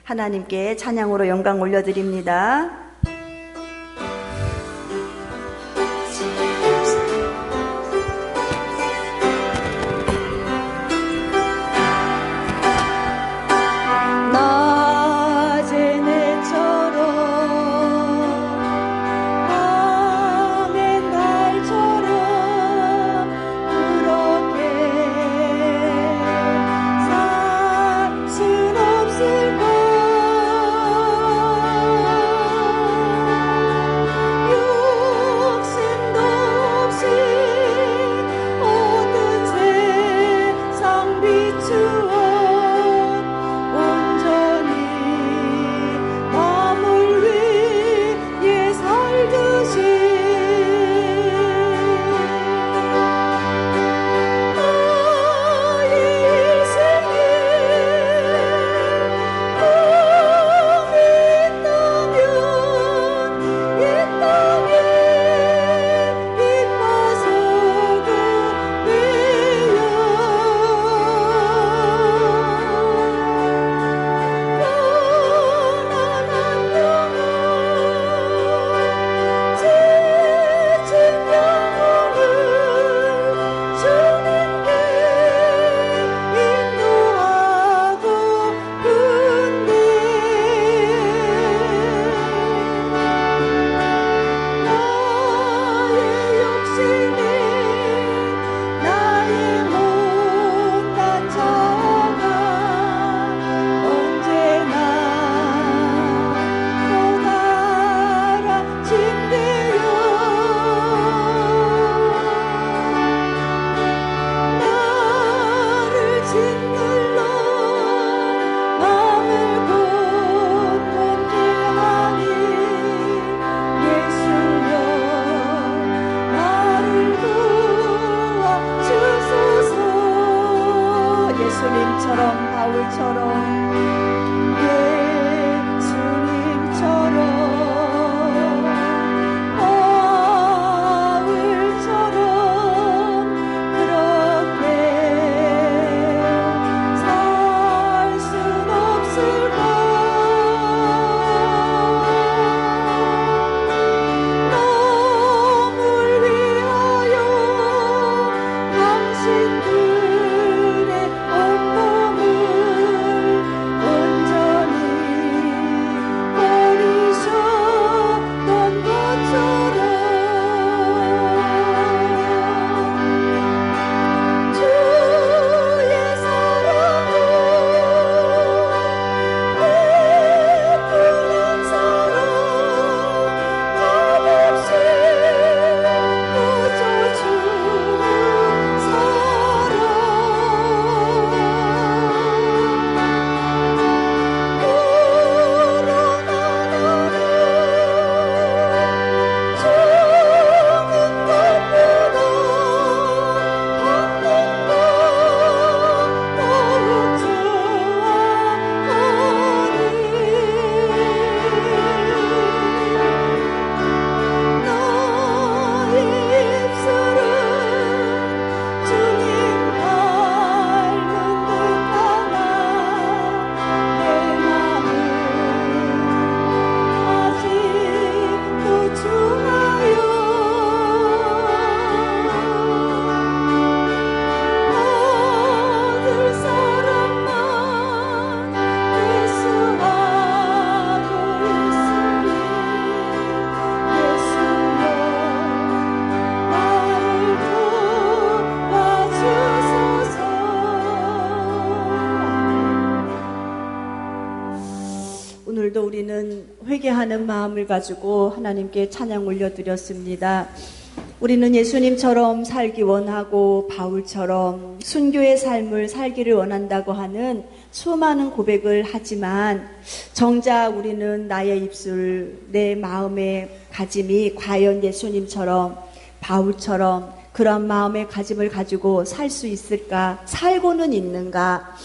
하나님께 찬양으로 영광 올려드립니다. 오늘도 우리는 회개하는 마음을 가지고 하나님께 찬양 올려드렸습니다. 우리는 예수님처럼 살기 원하고 바울처럼 순교의 삶을 살기를 원한다고 하는 수많은 고백을 하지만 정작 우리는 나의 입술, 내 마음의 가짐이 과연 예수님처럼 바울처럼 그런 마음의 가짐을 가지고 살 수 있을까? 살고는 있는가?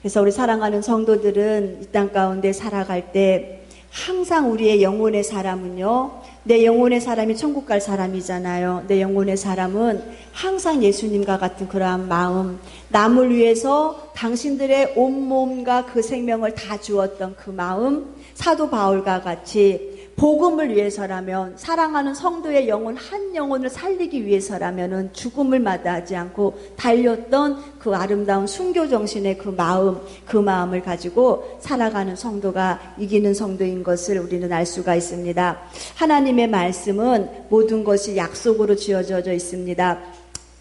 그래서 우리 사랑하는 성도들은 이 땅 가운데 살아갈 때 항상 우리의 영혼의 사람은요, 내 영혼의 사람이 천국 갈 사람이잖아요. 내 영혼의 사람은 항상 예수님과 같은 그러한 마음, 남을 위해서 당신들의 온몸과 그 생명을 다 주었던 그 마음, 사도 바울과 같이 복음을 위해서라면, 사랑하는 성도의 영혼 한 영혼을 살리기 위해서라면은 죽음을 마다하지 않고 달렸던 그 아름다운 순교 정신의 그 마음을 가지고 살아가는 성도가 이기는 성도인 것을 우리는 알 수가 있습니다. 하나님의 말씀은 모든 것이 약속으로 지어져 있습니다.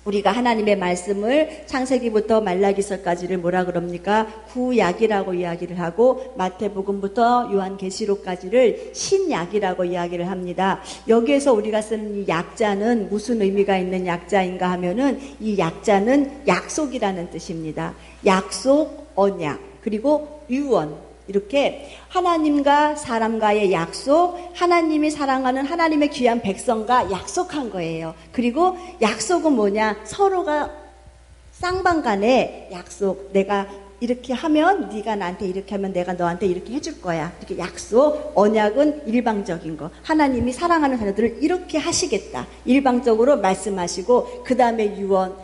우리가 하나님의 말씀을 창세기부터 말라기서까지를 뭐라 그럽니까? 구약이라고 이야기를 하고, 마태복음부터 요한계시록까지를 신약이라고 이야기를 합니다. 여기에서 우리가 쓰는 이 약자는 무슨 의미가 있는 약자인가 하면은, 이 약자는 약속이라는 뜻입니다. 약속, 언약, 그리고 유언, 이렇게 하나님과 사람과의 약속, 하나님이 사랑하는 하나님의 귀한 백성과 약속한 거예요. 그리고 약속은 뭐냐? 서로가 쌍방간의 약속. 내가 이렇게 하면 네가 나한테 이렇게 하면 내가 너한테 이렇게 해줄 거야. 이렇게 약속. 언약은 일방적인 거. 하나님이 사랑하는 자녀들을 이렇게 하시겠다. 일방적으로 말씀하시고, 그 다음에 유언.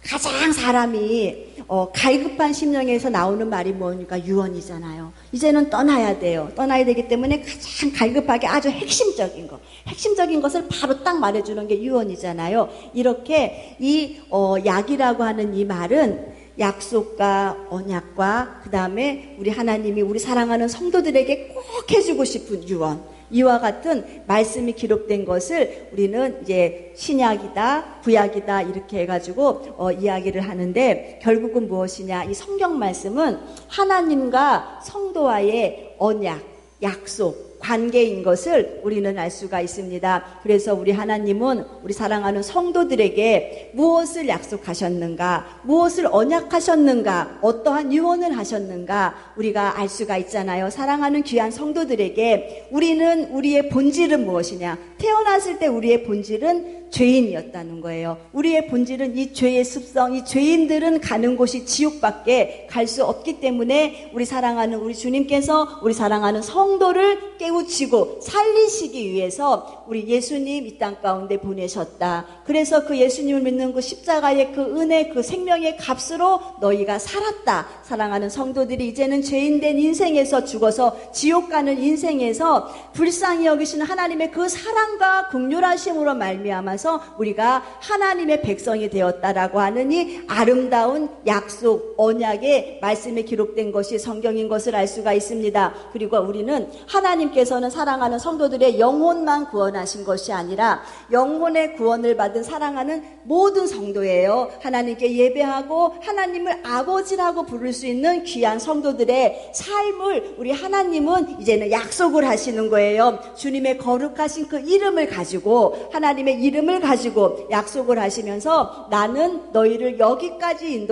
가장 사람이 갈급한 심령에서 나오는 말이 뭐니까 유언이잖아요. 이제는 떠나야 돼요. 떠나야 되기 때문에 가장 갈급하게 아주 핵심적인 것을 바로 딱 말해주는 게 유언이잖아요. 이렇게 이 약이라고 하는 이 말은 약속과 언약과 그 다음에 우리 하나님이 우리 사랑하는 성도들에게 꼭 해주고 싶은 유언, 이와 같은 말씀이 기록된 것을 우리는 이제 신약이다, 구약이다 이렇게 해가지고 이야기를 하는데, 결국은 무엇이냐? 이 성경 말씀은 하나님과 성도와의 언약, 약속, 관계인 것을 우리는 알 수가 있습니다. 그래서 우리 하나님은 우리 사랑하는 성도들에게 무엇을 약속하셨는가, 무엇을 언약하셨는가, 어떠한 유언을 하셨는가 우리가 알 수가 있잖아요. 사랑하는 귀한 성도들에게 우리의 본질은 무엇이냐? 태어났을 때 우리의 본질은 죄인이었다는 거예요. 우리의 본질은 이 죄의 습성, 이 죄인들은 가는 곳이 지옥밖에 갈 수 없기 때문에 우리 사랑하는 우리 주님께서 우리 사랑하는 성도를 깨우치고 살리시기 위해서 우리 예수님 이 땅 가운데 보내셨다. 그래서 그 예수님을 믿는 그 십자가의 그 은혜, 그 생명의 값으로 너희가 살았다. 사랑하는 성도들이 이제는 죄인된 인생에서 죽어서 지옥 가는 인생에서 불쌍히 여기시는 하나님의 그 사랑과 긍휼하심으로 말미암아서 우리가 하나님의 백성이 되었다라고 하는 이 아름다운 약속, 언약의 말씀에 기록된 것이 성경인 것을 알 수가 있습니다. 그리고 우리는 하나님께서는 사랑하는 성도들의 영혼만 구원하신 것이 아니라 영혼의 구원을 받은 사랑하는 모든 성도예요. 하나님께 예배하고 하나님을 아버지라고 부를 수 있는 귀한 성도들의 삶을 우리 하나님은 이제는 약속을 하시는 거예요. 주님의 거룩하신 그 이름을 가지고, 하나님의 이름을 가지고 약속을 하시면서 나는 너희를 여기까지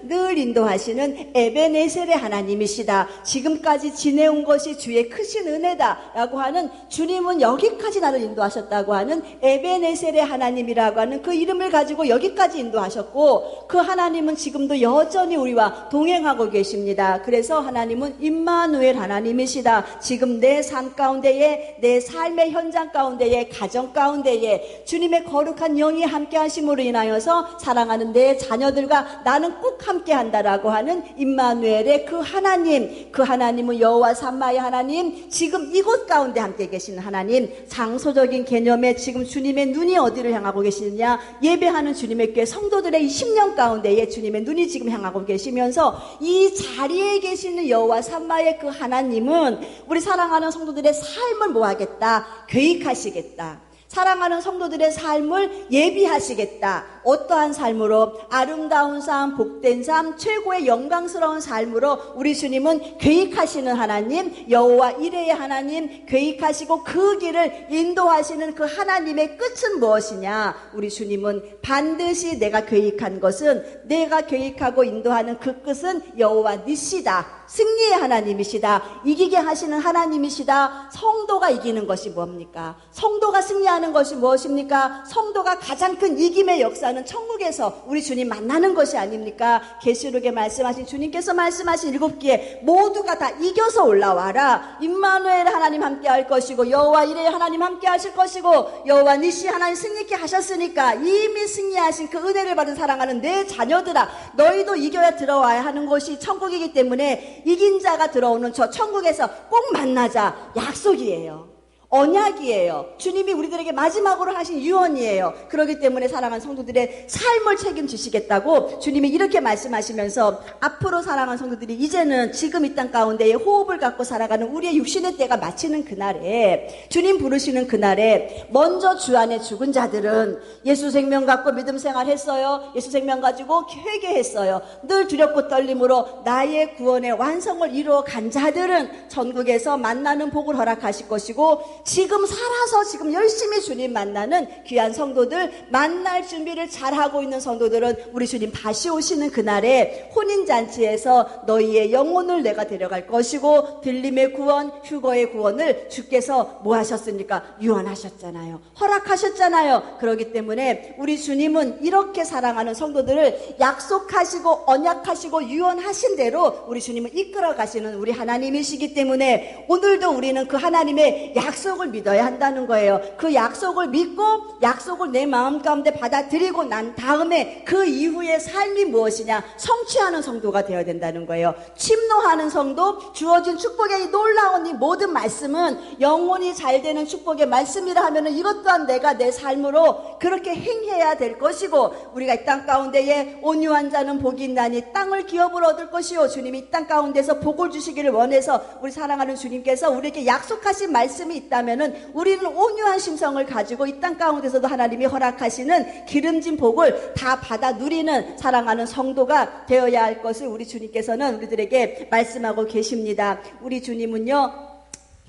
늘 인도하시는 에베네셀의 하나님이시다. 지금까지 지내온 것이 주의 크신 은혜다 라고 하는, 주님은 여기까지 나를 인도하셨다고 하는 에베네셀의 하나님이라고 하는 그 이름을 가지고 여기까지 인도하셨고, 그 하나님은 지금도 여전히 우리와 동행하고 계십니다. 그래서 하나님은 임마누엘 하나님이시다. 지금 내 삶 가운데에, 내 삶의 현장 가운데에, 가정 가운데에 주님의 거룩한 영이 함께 하심으로 인하여서 사랑하는 내 자녀들과 나는 꼭 함께 한다라고 하는 임마누엘의 그 하나님, 그 하나님은 여호와 삼마의 하나님, 지금 이곳 가운데 함께 계시는 하나님. 장소적인 개념에 지금 주님의 눈이 어디를 향하고 계시느냐? 예배하는 주님의 교회 성도들의 이 10년 가운데에 주님의 눈이 지금 향하고 계시면서 이 자리에 계시는 여호와 삼마의 그 하나님은 우리 사랑하는 성도들의 삶을 뭐 하겠다? 계획하시겠다. 사랑하는 성도들의 삶을 예비하시겠다. 어떠한 삶으로? 아름다운 삶, 복된 삶, 최고의 영광스러운 삶으로 우리 주님은 계획하시는 하나님, 여호와 이레의 하나님, 계획하시고 그 길을 인도하시는 그 하나님의 끝은 무엇이냐? 우리 주님은 반드시 내가 계획한 것은, 내가 계획하고 인도하는 그 끝은 여호와 니시다. 승리의 하나님이시다. 이기게 하시는 하나님이시다. 성도가 이기는 것이 뭡니까? 성도가 승리하는 것이 무엇입니까? 성도가 가장 큰 이김의 역사 천국에서는 천국에서 우리 주님 만나는 것이 아닙니까? 계시록에 말씀하신 주님께서 말씀하신 7기에 모두가 다 이겨서 올라와라. 임마누엘 하나님 함께 할 것이고 여호와 이레 하나님 함께 하실 것이고 여호와 니시 하나님 승리케 하셨으니까 이미 승리하신 그 은혜를 받은 사랑하는 내 자녀들아, 너희도 이겨야 들어와야 하는 것이 천국이기 때문에 이긴 자가 들어오는 저 천국에서 꼭 만나자. 약속이에요. 언약이에요. 주님이 우리들에게 마지막으로 하신 유언이에요. 그렇기 때문에 사랑하는 성도들의 삶을 책임지시겠다고 주님이 이렇게 말씀하시면서 앞으로 사랑하는 성도들이 이제는 지금 이 땅 가운데에 호흡을 갖고 살아가는 우리의 육신의 때가 마치는 그날에, 주님 부르시는 그날에 먼저 주 안에 죽은 자들은 예수 생명 갖고 믿음 생활했어요. 예수 생명 가지고 회개했어요. 늘 두렵고 떨림으로 나의 구원의 완성을 이루어 간 자들은 천국에서 만나는 복을 허락하실 것이고, 지금 살아서 지금 열심히 주님 만나는 귀한 성도들, 만날 준비를 잘하고 있는 성도들은 우리 주님 다시 오시는 그날에 혼인잔치에서 너희의 영혼을 내가 데려갈 것이고, 들림의 구원, 휴거의 구원을 주께서 뭐 하셨습니까? 유언하셨잖아요. 허락하셨잖아요. 그렇기 때문에 우리 주님은 이렇게 사랑하는 성도들을 약속하시고 언약하시고 유언하신 대로 우리 주님을 이끌어 가시는 우리 하나님이시기 때문에 오늘도 우리는 그 하나님의 약속을 믿어야 한다는 거예요. 그 약속을 믿고 약속을 내 마음 가운데 받아들이고 난 다음에 그 이후의 삶이 무엇이냐? 성취하는 성도가 되어야 된다는 거예요. 침노하는 성도, 주어진 축복의 이 놀라운 이 모든 말씀은 영혼이 잘 되는 축복의 말씀이라 하면은 이것 또한 내가 내 삶으로 그렇게 행해야 될 것이고, 우리가 이 땅 가운데에 온유한 자는 복이 있나니 땅을 기업으로 얻을 것이요, 주님이 이 땅 가운데서 복을 주시기를 원해서 우리 사랑하는 주님께서 우리에게 약속하신 말씀이 있다면은 우리는 온유한 심성을 가지고 이 땅 가운데서도 하나님이 허락하시는 기름진 복을 다 받아 누리는 사랑하는 성도가 되어야 할 것을 우리 주님께서는 우리들에게 말씀하고 계십니다. 우리 주님은요,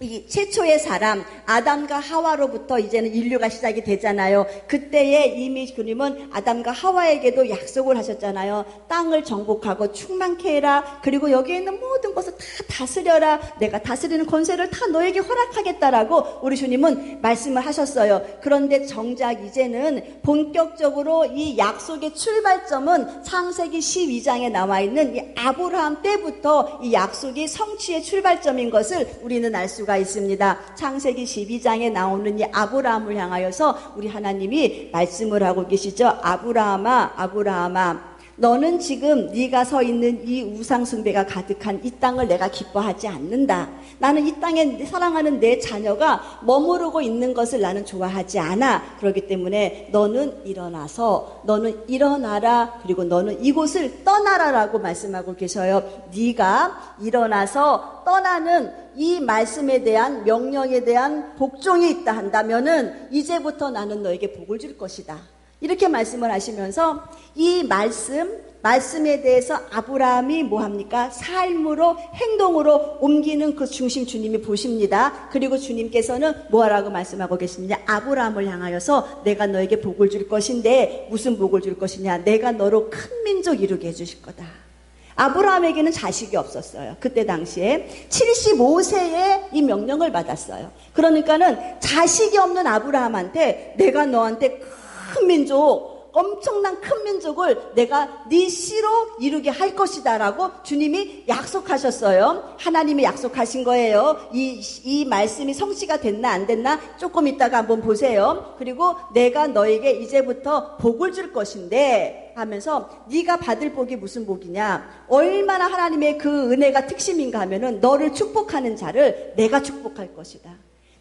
이 최초의 사람 아담과 하와로부터 이제는 인류가 시작이 되잖아요. 그때에 이미 주님은 아담과 하와에게도 약속을 하셨잖아요. 땅을 정복하고 충만케 해라. 그리고 여기에 있는 모든 것을 다 다스려라. 내가 다스리는 권세를 다 너에게 허락하겠다라고 우리 주님은 말씀을 하셨어요. 그런데 정작 이제는 본격적으로 이 약속의 출발점은 창세기 12장에 나와 있는 이 아브라함 때부터 이 약속이 성취의 출발점인 것을 우리는 알 수가 있습니다. 창세기 12장에 나오는 이 아브라함을 향하여서 우리 하나님이 말씀을 하고 계시죠. 아브라함아, 아브라함아, 너는 지금 네가 서 있는 이 우상 숭배가 가득한 이 땅을 내가 기뻐하지 않는다. 나는 이 땅에 사랑하는 내 자녀가 머무르고 있는 것을 나는 좋아하지 않아. 그렇기 때문에 너는 일어나서, 너는 일어나라. 그리고 너는 이곳을 떠나라라고 말씀하고 계셔요. 네가 일어나서 떠나는 이 말씀에 대한 명령에 대한 복종이 있다 한다면은 이제부터 나는 너에게 복을 줄 것이다. 이렇게 말씀을 하시면서 이 말씀에 대해서 아브라함이 뭐합니까? 삶으로, 행동으로 옮기는 그 중심 주님이 보십니다. 그리고 주님께서는 뭐라고 말씀하고 계시느냐? 아브라함을 향하여서 내가 너에게 복을 줄 것인데 무슨 복을 줄 것이냐? 내가 너로 큰 민족 이루게 해주실 거다. 아브라함에게는 자식이 없었어요. 그때 당시에 75세에 이 명령을 받았어요. 그러니까는 자식이 없는 아브라함한테 내가 너한테 큰 민족, 엄청난 큰 민족을 내가 네 씨로 이루게 할 것이다 라고 주님이 약속하셨어요. 하나님이 약속하신 거예요. 이 말씀이 성취가 됐나 안 됐나 조금 있다가 한번 보세요. 그리고 내가 너에게 이제부터 복을 줄 것인데 하면서 네가 받을 복이 무슨 복이냐? 얼마나 하나님의 그 은혜가 특심인가 하면은 너를 축복하는 자를 내가 축복할 것이다.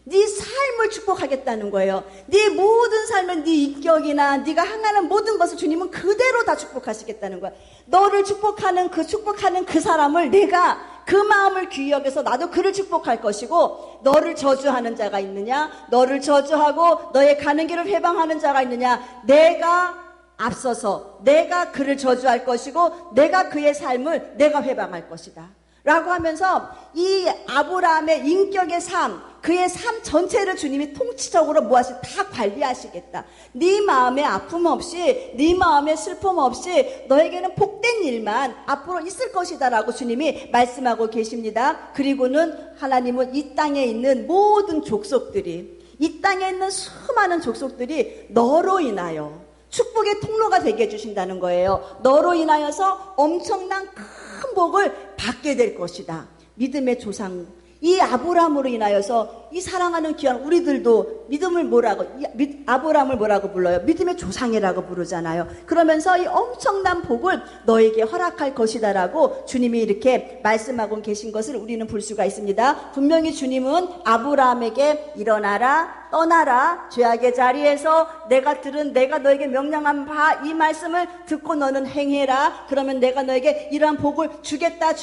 네 삶을 축복하겠다는 거예요. 네 모든 삶은 네 인격이나 네가 행하는 모든 것을 주님은 그대로 다 축복하시겠다는 거야. 너를 축복하는 그 사람을 내가 그 마음을 귀히 여겨서 나도 그를 축복할 것이고, 너를 저주하는 자가 있느냐? 너를 저주하고 너의 가는 길을 회방하는 자가 있느냐? 내가 앞서서 내가 그를 저주할 것이고 내가 그의 삶을 내가 회방할 것이다 라고 하면서 이 아브라함의 인격의 삶, 그의 삶 전체를 주님이 통치적으로 다 관리하시겠다. 네 마음에 아픔 없이, 네 마음에 슬픔 없이 너에게는 복된 일만 앞으로 있을 것이다 라고 주님이 말씀하고 계십니다. 그리고는 하나님은 이 땅에 있는 모든 족속들이, 이 땅에 있는 수많은 족속들이 너로 인하여, 축복의 통로가 되게 해주신다는 거예요. 너로 인하여서 엄청난 큰 복을 받게 될 것이다. 믿음의 조상, 이 아브라함으로 인하여서 이 사랑하는 귀한 우리들도 믿음을 아브라함을 뭐라고 불러요? 믿음의 조상이라고 부르잖아요. 그러면서 이 엄청난 복을 너에게 허락할 것이다라고 주님이 이렇게 말씀하고 계신 것을 우리는 볼 수가 있습니다. 분명히 주님은 아브라함에게 일어나라, 떠나라, 죄악의 자리에서 내가 너에게 명령한 바 이 말씀을 듣고 너는 행해라. 그러면 내가 너에게 이러한 복을 주겠다.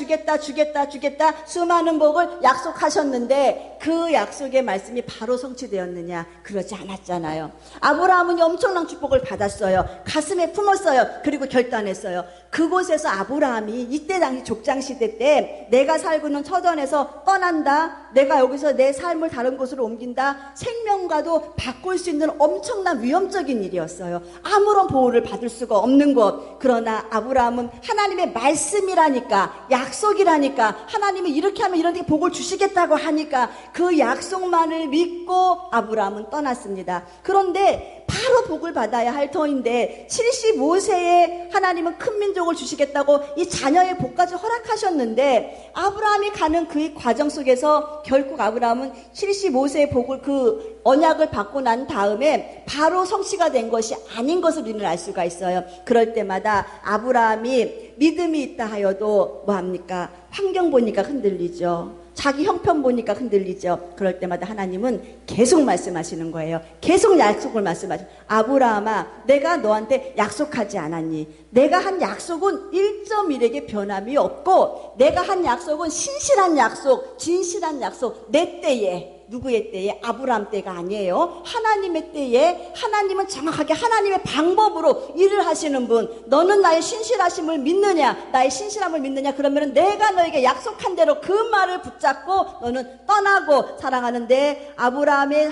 수많은 복을 약속하셨는데 그 약속의 말씀이 바로 성취되었느냐? 그러지 않았잖아요. 아브라함은 엄청난 축복을 받았어요. 가슴에 품었어요. 그리고 결단했어요. 그곳에서 아브라함이 이때 당시 족장시대 때 내가 살고 있는 처전에서 떠난다. 내가 여기서 내 삶을 다른 곳으로 옮긴다. 생명과도 바꿀 수 있는 엄청난 위험적인 일이었어요. 아무런 보호를 받을 수가 없는 것. 그러나 아브라함은 하나님의 말씀이라니까, 약속이라니까, 하나님이 이렇게 하면 이런 데 복을 주시겠다고 하니까 그 약속만을 믿고 아브라함은 떠났습니다. 그런데 바로 복을 받아야 할 터인데 75세에 하나님은 큰 민족을 주시겠다고 이 자녀의 복까지 허락하셨는데 아브라함이 가는 그 과정 속에서 결국 아브라함은 75세의 복을 그 언약을 받고 난 다음에 바로 성취가 된 것이 아닌 것을 우리는 알 수가 있어요. 그럴 때마다 아브라함이 믿음이 있다 하여도 뭐합니까? 환경 보니까 흔들리죠. 자기 형편 보니까 흔들리죠. 그럴 때마다 하나님은 계속 말씀하시는 거예요. 계속 약속을 말씀하시죠. 아브라함아, 내가 너한테 약속하지 않았니? 내가 한 약속은 1.1에게 변함이 없고 내가 한 약속은 신실한 약속, 진실한 약속, 내 때에, 누구의 때에? 아브라함 때가 아니에요. 하나님의 때에, 하나님은 정확하게 하나님의 방법으로 일을 하시는 분. 너는 나의 신실하심을 믿느냐? 나의 신실함을 믿느냐? 그러면 내가 너에게 약속한 대로 그 말을 붙잡고 너는 떠나고 사랑하는데 아브라함의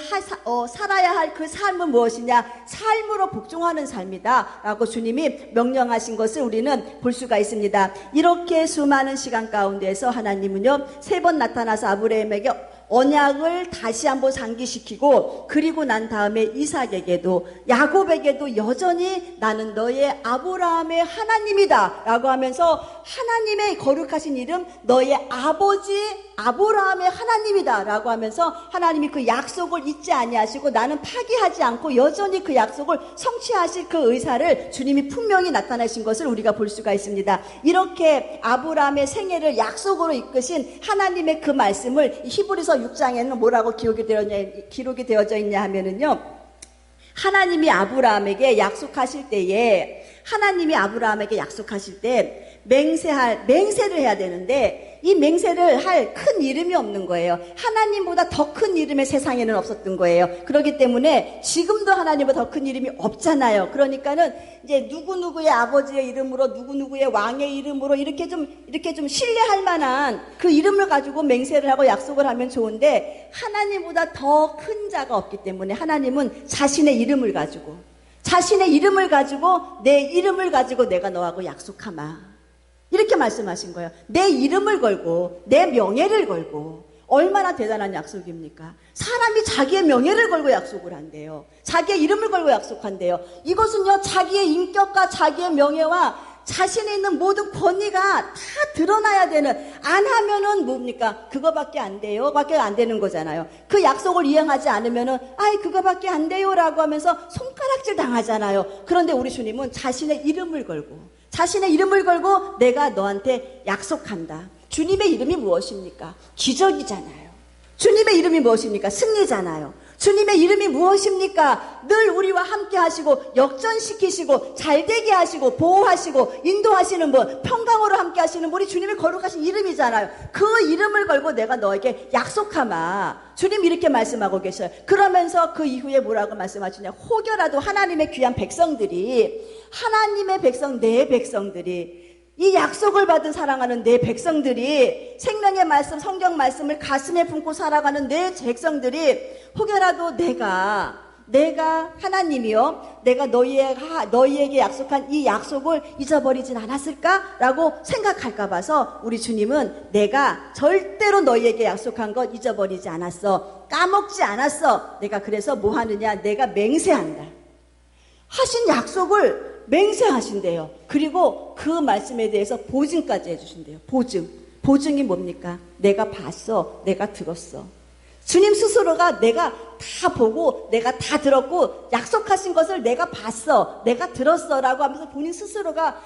살아야 할 그 삶은 무엇이냐? 삶으로 복종하는 삶이다 라고 주님이 명령하신 것을 우리는 볼 수가 있습니다. 이렇게 수많은 시간 가운데서 하나님은요 3번 나타나서 아브라함에게 언약을 다시 한번 상기시키고 그리고 난 다음에 이삭에게도 야곱에게도 여전히 나는 너의 아브라함의 하나님이다 라고 하면서 하나님의 거룩하신 이름 너의 아버지 아브라함의 하나님이다 라고 하면서 하나님이 그 약속을 잊지 아니하시고 나는 파기하지 않고 여전히 그 약속을 성취하실 그 의사를 주님이 분명히 나타내신 것을 우리가 볼 수가 있습니다. 이렇게 아브라함의 생애를 약속으로 이끄신 하나님의 그 말씀을 히브리서 6장에는 뭐라고 기록이 되어져 있냐 하면은요, 하나님이 아브라함에게 약속하실 때에 맹세를 해야 되는데 이 맹세를 할 큰 이름이 없는 거예요. 하나님보다 더 큰 이름의 세상에는 없었던 거예요. 그렇기 때문에 지금도 하나님보다 더 큰 이름이 없잖아요. 그러니까는 이제 누구누구의 아버지의 이름으로 누구누구의 왕의 이름으로 이렇게 좀 신뢰할 만한 그 이름을 가지고 맹세를 하고 약속을 하면 좋은데 하나님보다 더 큰 자가 없기 때문에 하나님은 자신의 이름을 가지고 내 이름을 가지고 내가 너하고 약속하마 이렇게 말씀하신 거예요. 내 이름을 걸고 내 명예를 걸고 얼마나 대단한 약속입니까? 사람이 자기의 명예를 걸고 약속을 한대요. 자기의 이름을 걸고 약속한대요. 이것은요 자기의 인격과 자기의 명예와 자신에 있는 모든 권위가 다 드러나야 되는, 안 하면은 뭡니까? 그거밖에 안 돼요. 밖에 안 되는 거잖아요. 그 약속을 이행하지 않으면은 그거밖에 안 돼요 라고 하면서 손가락질 당하잖아요. 그런데 우리 주님은 자신의 이름을 걸고 내가 너한테 약속한다. 주님의 이름이 무엇입니까? 기적이잖아요. 주님의 이름이 무엇입니까? 승리잖아요. 주님의 이름이 무엇입니까? 늘 우리와 함께 하시고 역전시키시고 잘되게 하시고 보호하시고 인도하시는 분, 평강으로 함께 하시는 분이 주님의 거룩하신 이름이잖아요. 그 이름을 걸고 내가 너에게 약속하마. 주님 이렇게 말씀하고 계셔요. 그러면서 그 이후에 뭐라고 말씀하시냐? 혹여라도 하나님의 귀한 백성들이, 하나님의 백성, 내 백성들이, 이 약속을 받은 사랑하는 내 백성들이, 생명의 말씀, 성경 말씀을 가슴에 품고 살아가는 내 백성들이 혹여라도 내가 하나님이요, 내가 너희에게 약속한 이 약속을 잊어버리진 않았을까? 라고 생각할까 봐서 우리 주님은 내가 절대로 너희에게 약속한 것 잊어버리지 않았어. 까먹지 않았어. 내가 그래서 뭐 하느냐? 내가 맹세한다. 하신 약속을 맹세하신대요. 그리고 그 말씀에 대해서 보증까지 해주신대요. 보증이 뭡니까? 내가 봤어, 내가 들었어. 주님 스스로가 내가 다 보고 내가 다 들었고 약속하신 것을 내가 봤어, 내가 들었어 라고 하면서 본인 스스로가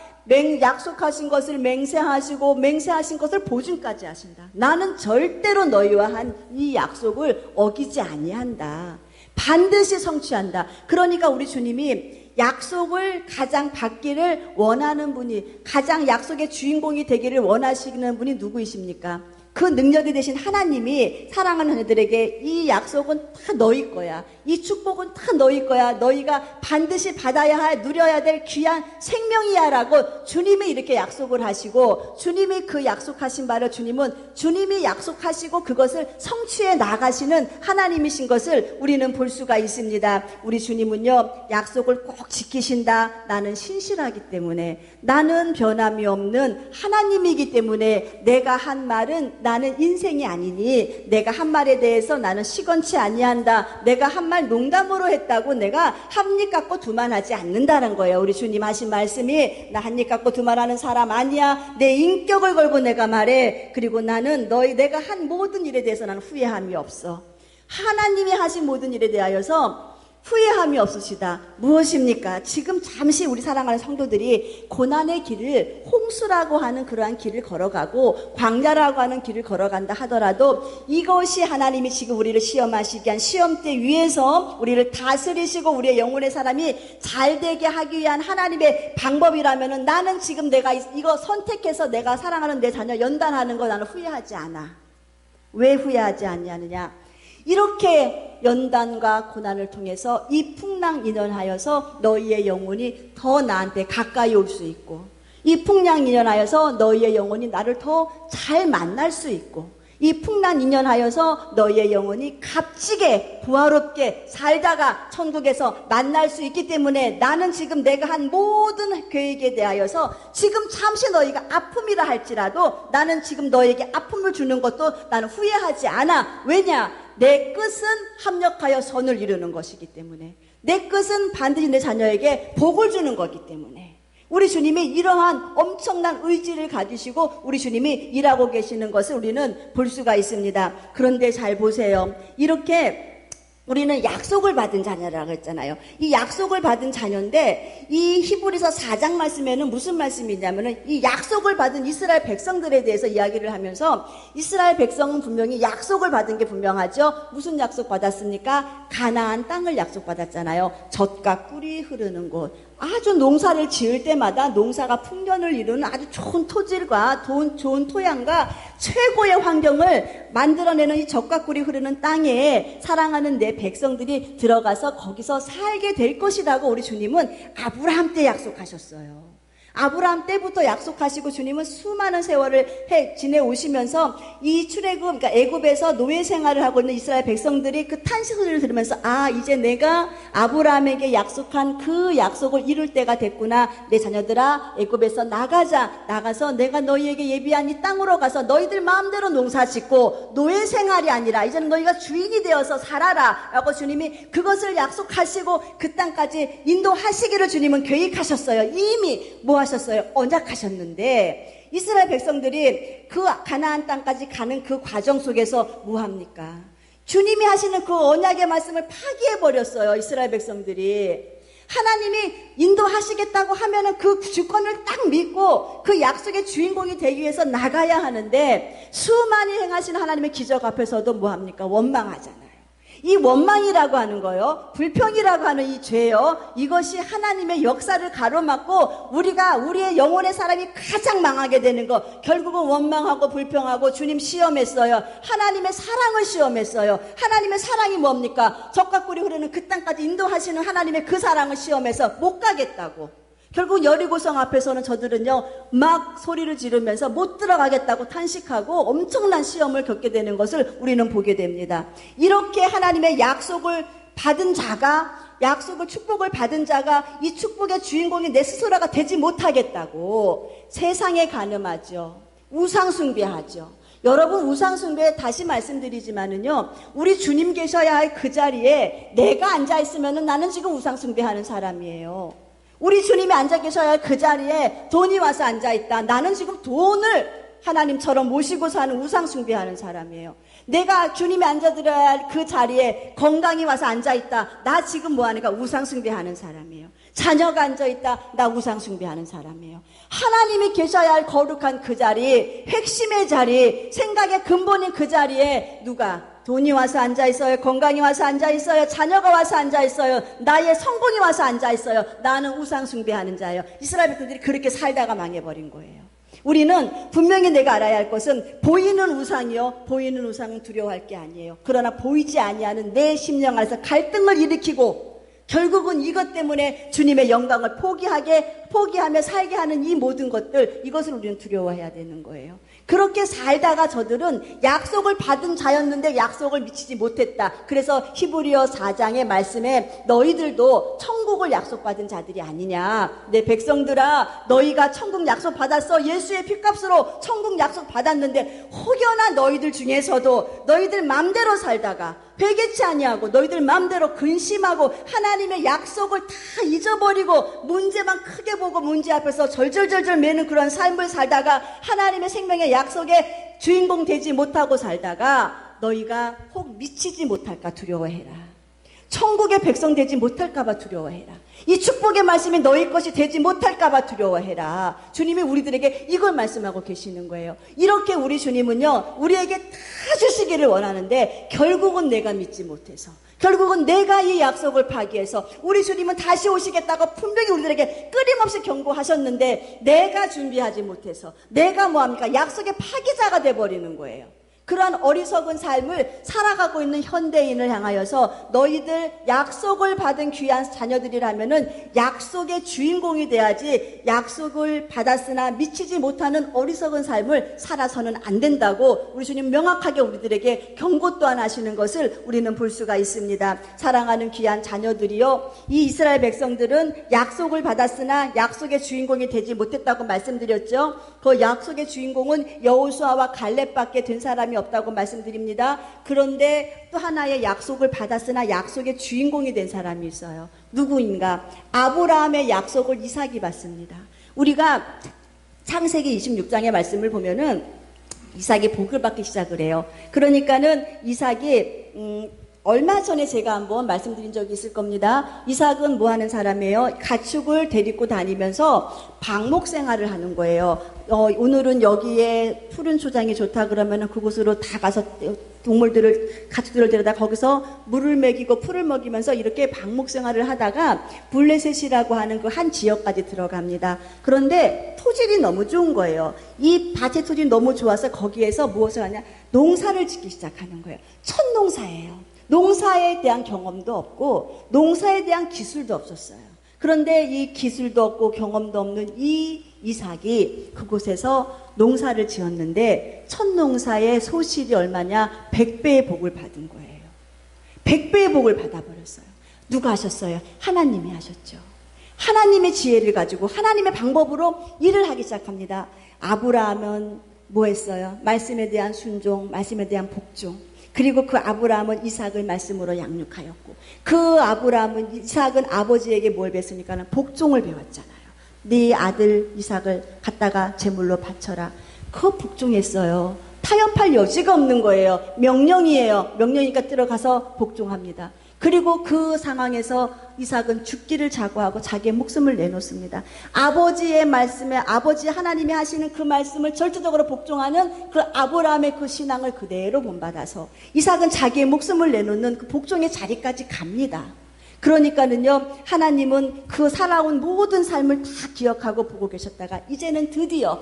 약속하신 것을 맹세하시고 맹세하신 것을 보증까지 하신다. 나는 절대로 너희와 한 이 약속을 어기지 아니한다. 반드시 성취한다. 그러니까 우리 주님이 약속을 가장 받기를 원하는 분이, 가장 약속의 주인공이 되기를 원하시는 분이 누구이십니까? 그 능력이 되신 하나님이 사랑하는 자들에게 이 약속은 다 너희 거야. 이 축복은 다 너희 거야. 너희가 반드시 받아야 할, 누려야 될 귀한 생명이야 라고 주님이 이렇게 약속을 하시고, 주님이 그 약속하신 바를 주님이 약속하시고 그것을 성취해 나가시는 하나님이신 것을 우리는 볼 수가 있습니다. 우리 주님은요, 약속을 꼭 지키신다. 나는 신실하기 때문에, 나는 변함이 없는 하나님이기 때문에 내가 한 말은 나는 인생이 아니니 내가 한 말에 대해서 나는 시건치 아니한다. 내가 한 말 농담으로 했다고 내가 한 입 갖고 두말하지 않는다는 거예요. 우리 주님 하신 말씀이 나 한 입 갖고 두말하는 사람 아니야. 내 인격을 걸고 내가 말해. 그리고 나는 내가 한 모든 일에 대해서 나는 후회함이 없어. 하나님이 하신 모든 일에 대하여서 후회함이 없으시다. 무엇입니까? 지금 잠시 우리 사랑하는 성도들이 고난의 길을, 홍수라고 하는 그러한 길을 걸어가고 광야라고 하는 길을 걸어간다 하더라도 이것이 하나님이 지금 우리를 시험하시기 위한 시험대 위에서 우리를 다스리시고 우리의 영혼의 사람이 잘되게 하기 위한 하나님의 방법이라면은, 나는 지금 내가 이거 선택해서 내가 사랑하는 내 자녀 연단하는 거 나는 후회하지 않아. 왜 후회하지 않냐느냐? 이렇게 연단과 고난을 통해서 이 풍랑인연하여서 너희의 영혼이 더 나한테 가까이 올 수 있고, 이 풍랑인연하여서 너희의 영혼이 나를 더 잘 만날 수 있고, 이 풍랑인연하여서 너희의 영혼이 값지게 부활롭게 살다가 천국에서 만날 수 있기 때문에, 나는 지금 내가 한 모든 계획에 대하여서 지금 잠시 너희가 아픔이라 할지라도 나는 지금 너희에게 아픔을 주는 것도 나는 후회하지 않아. 왜냐? 내 끝은 합력하여 선을 이루는 것이기 때문에, 내 끝은 반드시 내 자녀에게 복을 주는 거기 때문에 우리 주님이 이러한 엄청난 의지를 가지시고 우리 주님이 일하고 계시는 것을 우리는 볼 수가 있습니다. 그런데 잘 보세요. 이렇게 우리는 약속을 받은 자녀라고 했잖아요. 이 약속을 받은 자녀인데, 이 히브리서 4장 말씀에는 무슨 말씀이 있냐면은, 이 약속을 받은 이스라엘 백성들에 대해서 이야기를 하면서, 이스라엘 백성은 분명히 약속을 받은 게 분명하죠. 무슨 약속 받았습니까? 가나안 땅을 약속받았잖아요. 젖과 꿀이 흐르는 곳. 아주 농사를 지을 때마다 농사가 풍년을 이루는 아주 좋은 토질과 좋은 토양과 최고의 환경을 만들어내는 이 젖과 꿀이 흐르는 땅에 사랑하는 내 백성들이 들어가서 거기서 살게 될 것이라고 우리 주님은 아브라함 때 약속하셨어요. 아브라함 때부터 약속하시고 주님은 수많은 세월을 지내오시면서 이 출애굽, 그러니까 애굽에서 노예 생활을 하고 있는 이스라엘 백성들이 그 탄식 소리를 들으면서, 아, 이제 내가 아브라함에게 약속한 그 약속을 이룰 때가 됐구나. 내 자녀들아, 애굽에서 나가서 내가 너희에게 예비한 이 땅으로 가서 너희들 마음대로 농사 짓고 노예 생활이 아니라 이제는 너희가 주인이 되어서 살아라 라고 주님이 그것을 약속하시고 그 땅까지 인도하시기를 주님은 계획하셨어요. 이미 뭐 하셨어요? 언약하셨는데, 이스라엘 백성들이 그 가나안 땅까지 가는 그 과정 속에서 뭐 합니까? 주님이 하시는 그 언약의 말씀을 파기해버렸어요. 이스라엘 백성들이. 하나님이 인도하시겠다고 하면은 그 주권을 딱 믿고 그 약속의 주인공이 되기 위해서 나가야 하는데, 수많이 행하시는 하나님의 기적 앞에서도 뭐 합니까? 원망하잖아요. 이 원망이라고 하는 거요, 불평이라고 하는 이 죄요, 이것이 하나님의 역사를 가로막고 우리의 영혼의 사람이 가장 망하게 되는 거, 결국은 원망하고 불평하고 주님 시험했어요. 하나님의 사랑을 시험했어요. 하나님의 사랑이 뭡니까? 젖과 꿀이 흐르는 그 땅까지 인도하시는 하나님의 그 사랑을 시험해서 못 가겠다고. 결국 여리고성 앞에서는 저들은요 막 소리를 지르면서 못 들어가겠다고 탄식하고 엄청난 시험을 겪게 되는 것을 우리는 보게 됩니다. 이렇게 하나님의 약속을 받은 자가, 축복을 받은 자가 이 축복의 주인공이 내 스스로가 되지 못하겠다고 세상에 간음하죠. 우상 숭배하죠. 여러분, 우상숭배 다시 말씀드리지만은요, 우리 주님 계셔야 할 그 자리에 내가 앉아있으면은 나는 지금 우상숭배하는 사람이에요. 우리 주님이 앉아 계셔야 할 그 자리에 돈이 와서 앉아있다. 나는 지금 돈을 하나님처럼 모시고 사는 우상숭배하는 사람이에요. 내가 주님이 앉아들어야 할 그 자리에 건강이 와서 앉아있다. 나 지금 뭐하니까 우상숭배하는 사람이에요. 자녀가 앉아있다. 나 우상숭배하는 사람이에요. 하나님이 계셔야 할 거룩한 그 자리, 핵심의 자리, 생각의 근본인 그 자리에 누가 돈이 와서 앉아있어요. 건강이 와서 앉아있어요. 자녀가 와서 앉아있어요. 나의 성공이 와서 앉아있어요. 나는 우상숭배하는 자예요. 이스라엘 백성들이 그렇게 살다가 망해버린 거예요. 우리는 분명히 내가 알아야 할 것은 보이는 우상이요, 보이는 우상은 두려워할 게 아니에요. 그러나 보이지 아니하는 내 심령 안에서 갈등을 일으키고 결국은 이것 때문에 주님의 영광을 포기하며 살게 하는 이 모든 것들, 이것을 우리는 두려워해야 되는 거예요. 그렇게 살다가 저들은 약속을 받은 자였는데 약속을 미치지 못했다. 그래서 히브리어 4장의 말씀에 너희들도 천국을 약속받은 자들이 아니냐. 내 백성들아, 너희가 천국 약속 받았어. 예수의 피값으로 천국 약속 받았는데 혹여나 너희들 중에서도 너희들 맘대로 살다가 회개치 아니하고 너희들 마음대로 근심하고 하나님의 약속을 다 잊어버리고 문제만 크게 보고 문제 앞에서 절절절절 매는 그런 삶을 살다가 하나님의 생명의 약속의 주인공 되지 못하고 살다가 너희가 혹 미치지 못할까 두려워해라. 천국의 백성 되지 못할까봐 두려워해라. 이 축복의 말씀이 너희 것이 되지 못할까봐 두려워해라. 주님이 우리들에게 이걸 말씀하고 계시는 거예요. 이렇게 우리 주님은요, 우리에게 다 주시기를 원하는데 결국은 내가 믿지 못해서, 결국은 내가 이 약속을 파기해서 우리 주님은 다시 오시겠다고 분명히 우리들에게 끊임없이 경고하셨는데 내가 준비하지 못해서 내가 뭐합니까? 약속의 파기자가 돼버리는 거예요. 그러한 어리석은 삶을 살아가고 있는 현대인을 향하여서 너희들 약속을 받은 귀한 자녀들이라면은 약속의 주인공이 돼야지 약속을 받았으나 미치지 못하는 어리석은 삶을 살아서는 안 된다고 우리 주님 명확하게 우리들에게 경고 또한 하시는 것을 우리는 볼 수가 있습니다. 사랑하는 귀한 자녀들이요, 이 이스라엘 백성들은 약속을 받았으나 약속의 주인공이 되지 못했다고 말씀드렸죠. 그 약속의 주인공은 여호수아와 갈렙밖에 된 사람이 없다고 말씀드립니다. 그런데 또 하나의 약속을 받았으나 약속의 주인공이 된 사람이 있어요. 누구인가? 아브라함의 약속을 이삭이 받습니다. 우리가 창세기 26장의 말씀을 보면은 이삭이 복을 받기 시작을 해요. 그러니까는 이삭이 얼마 전에 제가 한번 말씀드린 적이 있을 겁니다. 이삭은 뭐 하는 사람이에요? 가축을 데리고 다니면서 방목 생활을 하는 거예요. 오늘은 여기에 푸른 초장이 좋다 그러면은 그곳으로 다 가서 가축들을 데려다 거기서 물을 먹이고 풀을 먹이면서 이렇게 방목 생활을 하다가 블레셋이라고 하는 그 한 지역까지 들어갑니다. 그런데 토질이 너무 좋은 거예요. 이 밭의 토질이 너무 좋아서 거기에서 무엇을 하냐? 농사를 짓기 시작하는 거예요. 첫 농사예요. 농사에 대한 경험도 없고 농사에 대한 기술도 없었어요. 그런데 이 기술도 없고 경험도 없는 이 이삭이 그곳에서 농사를 지었는데 첫 농사의 소실이 얼마냐? 100배의 복을 받은 거예요. 100배의 복을 받아버렸어요. 누가 하셨어요? 하나님이 하셨죠. 하나님의 지혜를 가지고 하나님의 방법으로 일을 하기 시작합니다. 아브라함은 뭐 했어요? 말씀에 대한 순종, 말씀에 대한 복종. 그리고 그 아브라함은 이삭을 말씀으로 양육하였고, 그 이삭은 아버지에게 뭘 배웠습니까? 복종을 배웠잖아요. 네 아들 이삭을 갖다가 제물로 바쳐라. 그거 복종했어요. 타협할 여지가 없는 거예요. 명령이에요. 명령이니까 들어가서 복종합니다. 그리고 그 상황에서 이삭은 죽기를 자고하고 자기의 목숨을 내놓습니다. 아버지의 말씀에, 아버지 하나님이 하시는 그 말씀을 절대적으로 복종하는 그 아브라함의 그 신앙을 그대로 본받아서 이삭은 자기의 목숨을 내놓는 그 복종의 자리까지 갑니다. 그러니까는요, 하나님은 그 살아온 모든 삶을 다 기억하고 보고 계셨다가 이제는 드디어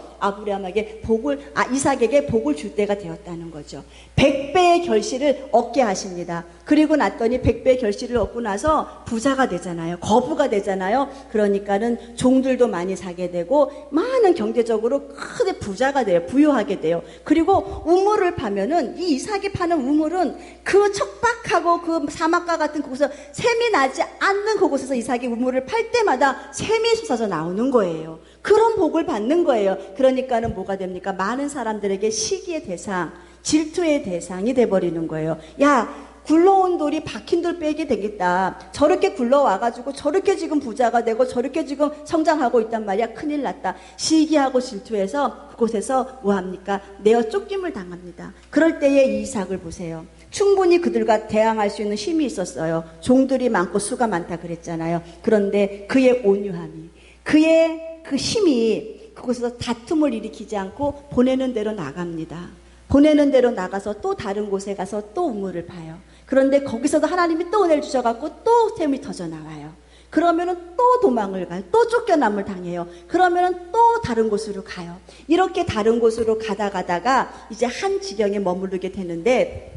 이삭에게 복을 줄 때가 되었다는 거죠. 100배의 결실을 얻게 하십니다. 그리고 났더니 100배의 결실을 얻고 나서 부자가 되잖아요. 거부가 되잖아요. 그러니까는 종들도 많이 사게 되고 많은 경제적으로 크게 부자가 돼요. 부유하게 돼요. 그리고 우물을 파면은 이 이삭이 파는 우물은 그 척박하고 그 사막과 같은 곳에서 샘이 날 나지 않는 그곳에서 이삭이 우물을 팔 때마다 샘이 솟아져 나오는 거예요. 그런 복을 받는 거예요. 그러니까는 뭐가 됩니까? 많은 사람들에게 시기의 대상, 질투의 대상이 돼버리는 거예요. 야, 굴러온 돌이 박힌 돌 빼게 되겠다. 저렇게 굴러와가지고 저렇게 지금 부자가 되고 저렇게 지금 성장하고 있단 말이야. 큰일 났다. 시기하고 질투해서 그곳에서 뭐합니까? 내어 쫓김을 당합니다. 그럴 때에 이삭을 보세요. 충분히 그들과 대항할 수 있는 힘이 있었어요. 종들이 많고 수가 많다 그랬잖아요. 그런데 그의 온유함이, 그의 그 힘이 그곳에서 다툼을 일으키지 않고 보내는 대로 나갑니다. 보내는 대로 나가서 또 다른 곳에 가서 또 우물을 파요. 그런데 거기서도 하나님이 또 은혜를 주셔갖고 또 샘이 터져 나와요. 그러면은 또 도망을 가요. 또 쫓겨남을 당해요. 그러면은 또 다른 곳으로 가요. 이렇게 다른 곳으로 가다가 이제 한 지경에 머무르게 되는데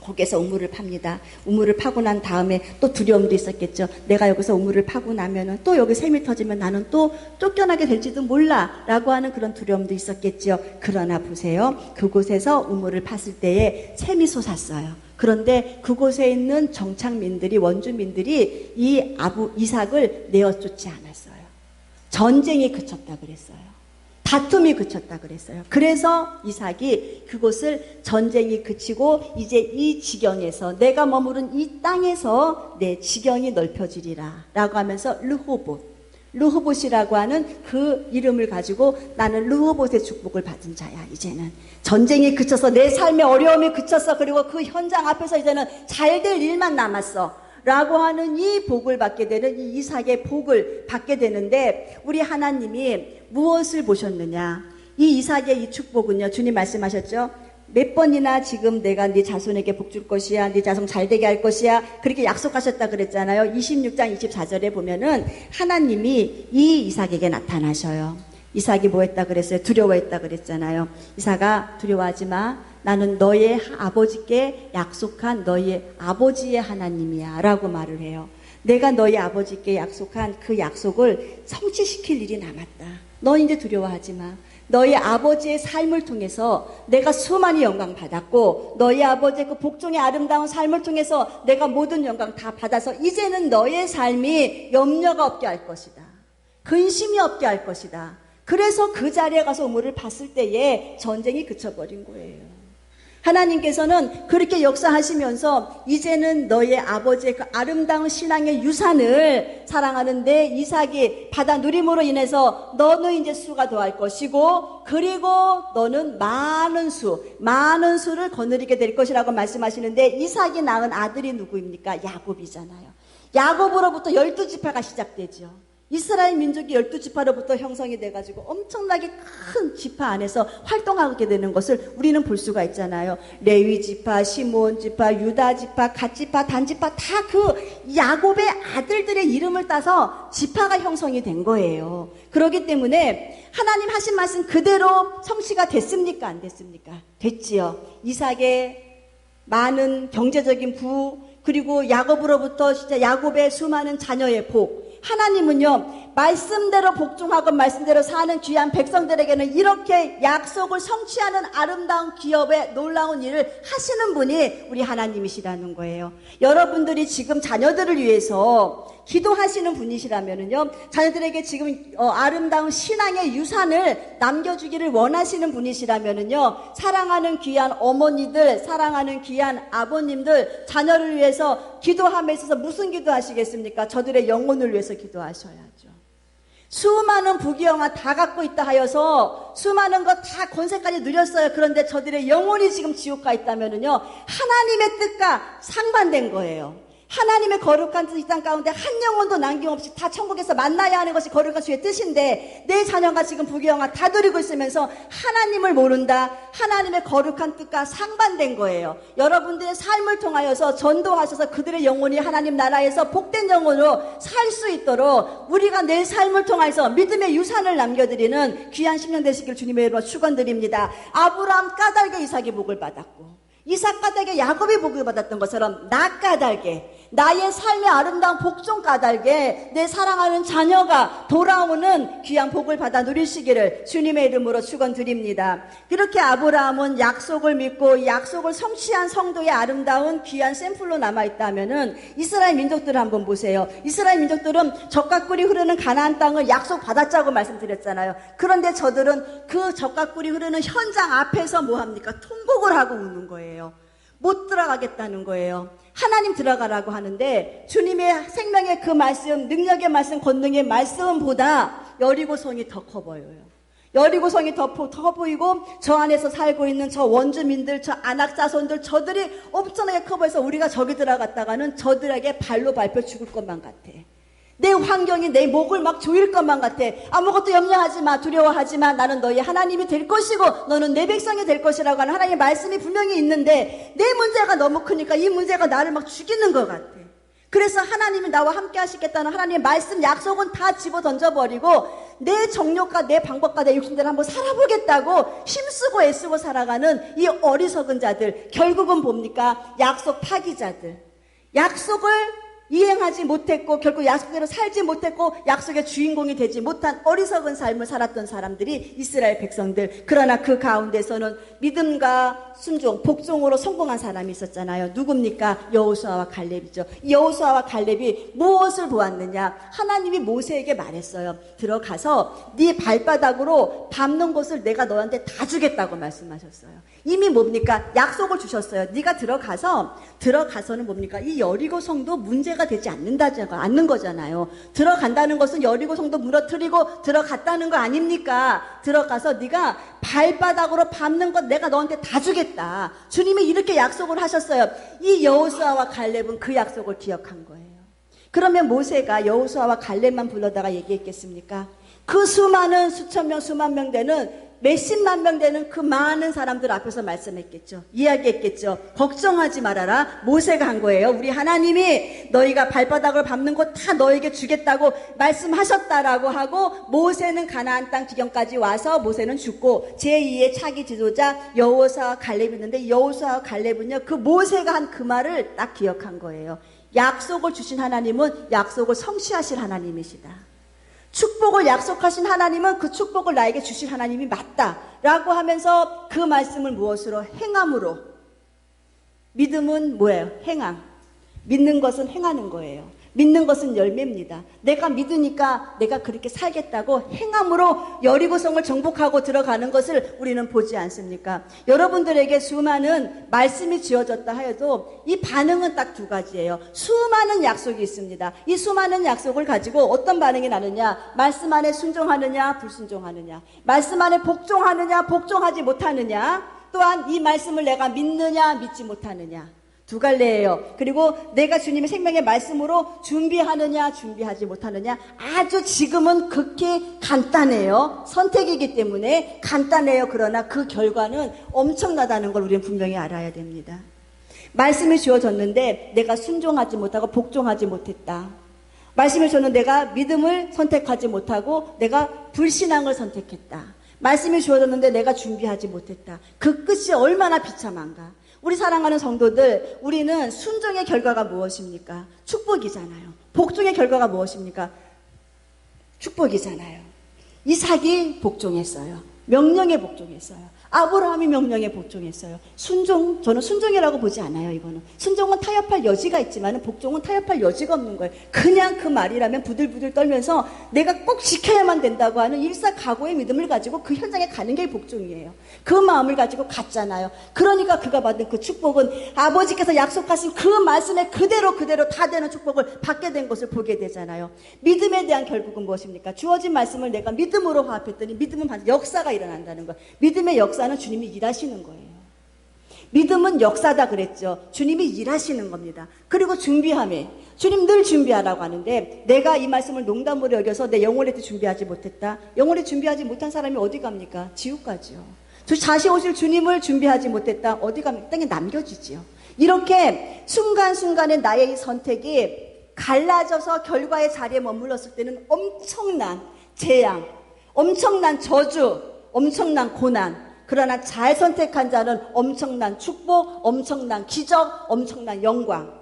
거기에서 우물을 팝니다. 우물을 파고 난 다음에 또 두려움도 있었겠죠. 내가 여기서 우물을 파고 나면은 또 여기 샘이 터지면 나는 또 쫓겨나게 될지도 몰라 라고 하는 그런 두려움도 있었겠죠. 그러나 보세요. 그곳에서 우물을 팠을 때에 샘이 솟았어요. 그런데 그곳에 있는 정착민들이, 원주민들이 이 이삭을 내어 쫓지 않았어요. 전쟁이 그쳤다 그랬어요. 다툼이 그쳤다 그랬어요. 그래서 이삭이 그곳을 전쟁이 그치고 이제 이 지경에서, 내가 머무른 이 땅에서 내 지경이 넓혀지리라 라고 하면서 르호봇이라고 하는 그 이름을 가지고 나는 르호봇의 축복을 받은 자야. 이제는 전쟁이 그쳐서 내 삶의 어려움이 그쳤어. 그리고 그 현장 앞에서 이제는 잘 될 일만 남았어 라고 하는 이 복을 받게 되는, 이 이삭의 복을 받게 되는데, 우리 하나님이 무엇을 보셨느냐? 이 이삭의 이 축복은요, 주님 말씀하셨죠? 몇 번이나 지금 내가 네 자손에게 복 줄 것이야, 네 자손 잘 되게 할 것이야, 그렇게 약속하셨다 그랬잖아요. 26장 24절에 보면은 하나님이 이 이삭에게 나타나셔요. 이삭이 뭐 했다 그랬어요? 두려워했다 그랬잖아요. 이삭아, 두려워하지 마. 나는 너의 아버지께 약속한 너의 아버지의 하나님이야 라고 말을 해요. 내가 너희 아버지께 약속한 그 약속을 성취시킬 일이 남았다. 너 이제 두려워하지 마. 너희 아버지의 삶을 통해서 내가 수많이 영광 받았고, 너희 아버지의 그 복종의 아름다운 삶을 통해서 내가 모든 영광 다 받아서 이제는 너의 삶이 염려가 없게 할 것이다. 근심이 없게 할 것이다. 그래서 그 자리에 가서 우물을 봤을 때에 전쟁이 그쳐버린 거예요. 하나님께서는 그렇게 역사하시면서 이제는 너의 아버지의 그 아름다운 신앙의 유산을 사랑하는 내 이삭이 받아 누림으로 인해서 너는 이제 수가 더할 것이고, 그리고 너는 많은 수를 거느리게 될 것이라고 말씀하시는데, 이삭이 낳은 아들이 누구입니까? 야곱이잖아요. 야곱으로부터 12지파가 시작되죠. 이스라엘 민족이 12지파로부터 형성이 돼가지고 엄청나게 큰 지파 안에서 활동하게 되는 것을 우리는 볼 수가 있잖아요. 레위지파, 시므온지파, 유다지파, 갓지파, 단지파 다 그 야곱의 아들들의 이름을 따서 지파가 형성이 된 거예요. 그렇기 때문에 하나님 하신 말씀 그대로 성취가 됐습니까? 안 됐습니까? 됐지요. 이삭의 많은 경제적인 부, 그리고 야곱으로부터 진짜 야곱의 수많은 자녀의 복, 하나님은요, 말씀대로 복종하고 말씀대로 사는 귀한 백성들에게는 이렇게 약속을 성취하는 아름다운 기업의 놀라운 일을 하시는 분이 우리 하나님이시라는 거예요. 여러분들이 지금 자녀들을 위해서 기도하시는 분이시라면은요, 자녀들에게 지금 아름다운 신앙의 유산을 남겨주기를 원하시는 분이시라면은요, 사랑하는 귀한 어머니들, 사랑하는 귀한 아버님들, 자녀를 위해서 기도함에 있어서 무슨 기도하시겠습니까? 저들의 영혼을 위해서 기도하셔야죠. 수많은 부귀영화 다 갖고 있다 하여서 수많은 것 다 권세까지 누렸어요. 그런데 저들의 영혼이 지금 지옥 가 있다면은요, 하나님의 뜻과 상반된 거예요. 하나님의 거룩한 뜻 이 땅 가운데 한 영혼도 남김없이 다 천국에서 만나야 하는 것이 거룩한 주의 뜻인데, 내 자녀가 지금 부귀영화 다 누리고 있으면서 하나님을 모른다. 하나님의 거룩한 뜻과 상반된 거예요. 여러분들의 삶을 통하여서 전도하셔서 그들의 영혼이 하나님 나라에서 복된 영혼으로 살 수 있도록 우리가 내 삶을 통해서 믿음의 유산을 남겨드리는 귀한 10년 되시길 주님의 이름으로 축원드립니다. 아브라함 까닭에 이삭이 복을 받았고, 이삭 까닭에 야곱이 복을 받았던 것처럼 나 까닭에 나의 삶의 아름다운 복종 까닭에 내 사랑하는 자녀가 돌아오는 귀한 복을 받아 누리시기를 주님의 이름으로 축원드립니다. 그렇게 아브라함은 약속을 믿고 약속을 성취한 성도의 아름다운 귀한 샘플로 남아있다면은 이스라엘 민족들을 한번 보세요. 이스라엘 민족들은 젖과 꿀이 흐르는 가나안 땅을 약속 받았자고 말씀드렸잖아요. 그런데 저들은 그 젖과 꿀이 흐르는 현장 앞에서 뭐합니까? 통곡을 하고 우는 거예요. 못 들어가겠다는 거예요. 하나님 들어가라고 하는데 주님의 생명의 그 말씀, 능력의 말씀, 권능의 말씀보다 여리고성이 더 커 보여요. 여리고성이 더 보이고 저 안에서 살고 있는 저 원주민들, 저 안악 자손들, 저들이 엄청나게 커 보여서 우리가 저기 들어갔다가는 저들에게 발로 밟혀 죽을 것만 같아. 내 환경이 내 목을 막 조일 것만 같아. 아무것도 염려하지 마, 두려워하지 마. 나는 너희 하나님이 될 것이고 너는 내 백성이 될 것이라고 하는 하나님의 말씀이 분명히 있는데 내 문제가 너무 크니까 이 문제가 나를 막 죽이는 것 같아. 그래서 하나님이 나와 함께 하시겠다는 하나님의 말씀 약속은 다 집어 던져버리고 내 정욕과 내 방법과 내 욕심대로 한번 살아보겠다고 힘쓰고 애쓰고 살아가는 이 어리석은 자들, 결국은 뭡니까? 약속 파기자들. 약속을 이행하지 못했고 결국 약속대로 살지 못했고 약속의 주인공이 되지 못한 어리석은 삶을 살았던 사람들이 이스라엘 백성들. 그러나 그 가운데서는 믿음과 순종, 복종으로 성공한 사람이 있었잖아요. 누굽니까? 여호수아와 갈렙이죠. 여호수아와 갈렙이 무엇을 보았느냐? 하나님이 모세에게 말했어요. 들어가서 네 발바닥으로 밟는 곳을 내가 너한테 다 주겠다고 말씀하셨어요. 이미 뭡니까? 약속을 주셨어요. 네가 들어가서는 뭡니까? 이 여리고 성도 문제가 되지 않는 거잖아요. 들어간다는 것은 여리고 성도 무너뜨리고 들어갔다는 거 아닙니까? 들어가서 네가 발바닥으로 밟는 것 내가 너한테 다 주겠다. 주님이 이렇게 약속을 하셨어요. 이 여호수아와 갈렙은 그 약속을 기억한 거예요. 그러면 모세가 여호수아와 갈렙만 불러다가 얘기했겠습니까? 그 수많은 수천 명, 수만 명 되는 몇십만 명 되는 그 많은 사람들 앞에서 말씀했겠죠. 이야기했겠죠. 걱정하지 말아라. 모세가 한 거예요. 우리 하나님이 너희가 발바닥을 밟는 곳 다 너에게 주겠다고 말씀하셨다라고 하고 모세는 가나안 땅 지경까지 와서 모세는 죽고 제2의 차기 지도자 여호수아와 갈렙이 있는데 여호수아와 갈렙은요. 그 모세가 한 그 말을 딱 기억한 거예요. 약속을 주신 하나님은 약속을 성취하실 하나님이시다. 축복을 약속하신 하나님은 그 축복을 나에게 주실 하나님이 맞다라고 하면서 그 말씀을 무엇으로? 행함으로. 믿음은 뭐예요? 행함. 믿는 것은 행하는 거예요. 믿는 것은 열매입니다. 내가 믿으니까 내가 그렇게 살겠다고 행함으로 여리고성을 정복하고 들어가는 것을 우리는 보지 않습니까? 여러분들에게 수많은 말씀이 지어졌다 하여도 이 반응은 딱 두 가지예요. 수많은 약속이 있습니다. 이 수많은 약속을 가지고 어떤 반응이 나느냐? 말씀 안에 순종하느냐, 불순종하느냐. 말씀 안에 복종하느냐, 복종하지 못하느냐. 또한 이 말씀을 내가 믿느냐, 믿지 못하느냐. 두 갈래예요. 그리고 내가 주님의 생명의 말씀으로 준비하느냐 준비하지 못하느냐. 아주 지금은 극히 간단해요. 선택이기 때문에 간단해요. 그러나 그 결과는 엄청나다는 걸 우리는 분명히 알아야 됩니다. 말씀이 주어졌는데 내가 순종하지 못하고 복종하지 못했다. 말씀을 줬는데 내가 믿음을 선택하지 못하고 내가 불신앙을 선택했다. 말씀이 주어졌는데 내가 준비하지 못했다. 그 끝이 얼마나 비참한가. 우리 사랑하는 성도들, 우리는 순종의 결과가 무엇입니까? 축복이잖아요. 복종의 결과가 무엇입니까? 축복이잖아요. 이삭이 복종했어요. 명령에 복종했어요. 아브라함이 명령에 복종했어요. 순종, 저는 순종이라고 보지 않아요. 이거는 순종은 타협할 여지가 있지만 복종은 타협할 여지가 없는 거예요. 그냥 그 말이라면 부들부들 떨면서 내가 꼭 지켜야만 된다고 하는 일사각오의 믿음을 가지고 그 현장에 가는 게 복종이에요. 그 마음을 가지고 갔잖아요. 그러니까 그가 받은 그 축복은 아버지께서 약속하신 그 말씀에 그대로 다 되는 축복을 받게 된 것을 보게 되잖아요. 믿음에 대한 결국은 무엇입니까? 주어진 말씀을 내가 믿음으로 화합했더니 믿음은 반드시 역사가 일어난다는 거예요. 믿음의 역사는 주님이 일하시는 거예요. 믿음은 역사다 그랬죠. 주님이 일하시는 겁니다. 그리고 준비함에 주님 늘 준비하라고 하는데 내가 이 말씀을 농담으로 여겨서 내 영혼에 준비하지 못했다. 영혼에 준비하지 못한 사람이 어디 갑니까? 지옥 가죠. 다시 오실 주님을 준비하지 못했다. 어디 갑니까? 땅에 남겨지지요. 이렇게 순간순간에 나의 이 선택이 갈라져서 결과의 자리에 머물렀을 때는 엄청난 재앙, 엄청난 저주, 엄청난 고난. 그러나 잘 선택한 자는 엄청난 축복, 엄청난 기적, 엄청난 영광.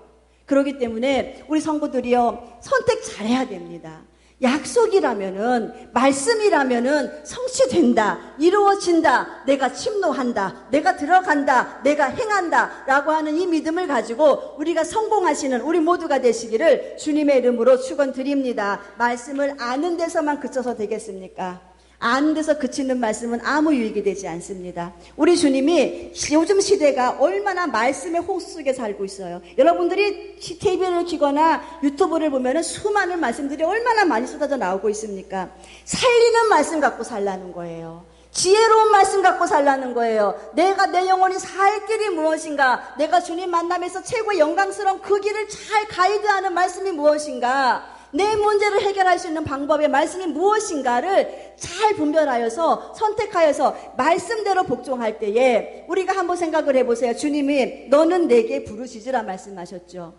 그렇기 때문에 우리 성도들이요, 선택 잘해야 됩니다. 약속이라면은, 말씀이라면은 성취된다, 이루어진다, 내가 침노한다, 내가 들어간다, 내가 행한다 라고 하는 이 믿음을 가지고 우리가 성공하시는 우리 모두가 되시기를 주님의 이름으로 축원드립니다. 말씀을 아는 데서만 그쳐서 되겠습니까? 아는 데서 그치는 말씀은 아무 유익이 되지 않습니다. 우리 주님이 요즘 시대가 얼마나 말씀의 홍수 속에 살고 있어요. 여러분들이 TV를 키거나 유튜브를 보면 수많은 말씀들이 얼마나 많이 쏟아져 나오고 있습니까? 살리는 말씀 갖고 살라는 거예요. 지혜로운 말씀 갖고 살라는 거예요. 내가 내 영혼이 살 길이 무엇인가? 내가 주님 만남에서 최고의 영광스러운 그 길을 잘 가이드하는 말씀이 무엇인가? 내 문제를 해결할 수 있는 방법의 말씀이 무엇인가를 잘 분별하여서 선택하여서 말씀대로 복종할 때에 우리가 한번 생각을 해보세요. 주님이 너는 내게 부르짖으라 말씀하셨죠.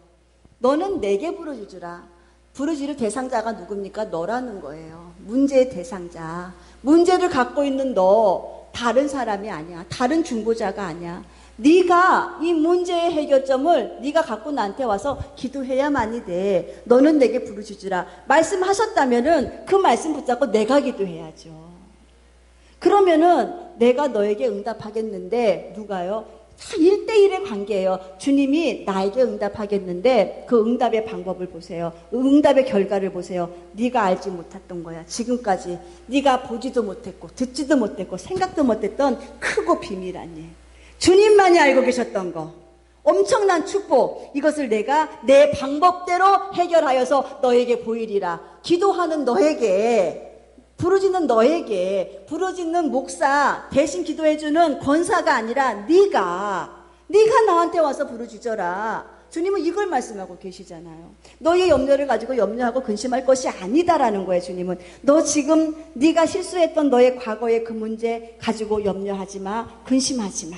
너는 내게 부르짖으라. 부르짖을 대상자가 누굽니까? 너라는 거예요. 문제의 대상자. 문제를 갖고 있는 너, 다른 사람이 아니야. 다른 중보자가 아니야. 네가 이 문제의 해결점을 네가 갖고 나한테 와서 기도해야만이 돼. 너는 내게 부르짖으라 말씀하셨다면은 그 말씀 붙잡고 내가 기도해야죠. 그러면은 내가 너에게 응답하겠는데, 누가요? 다 1대1의 관계예요. 주님이 나에게 응답하겠는데 그 응답의 방법을 보세요. 응답의 결과를 보세요. 네가 알지 못했던 거야. 지금까지 네가 보지도 못했고 듣지도 못했고 생각도 못했던 크고 비밀한 일, 주님만이 알고 계셨던 거, 엄청난 축복, 이것을 내가 내 방법대로 해결하여서 너에게 보이리라. 기도하는 너에게, 부르짖는 너에게, 부르짖는 목사, 대신 기도해주는 권사가 아니라 네가 나한테 와서 부르짖어라. 주님은 이걸 말씀하고 계시잖아요. 너의 염려를 가지고 염려하고 근심할 것이 아니다라는 거예요. 주님은 너 지금 네가 실수했던 너의 과거의 그 문제 가지고 염려하지 마, 근심하지 마.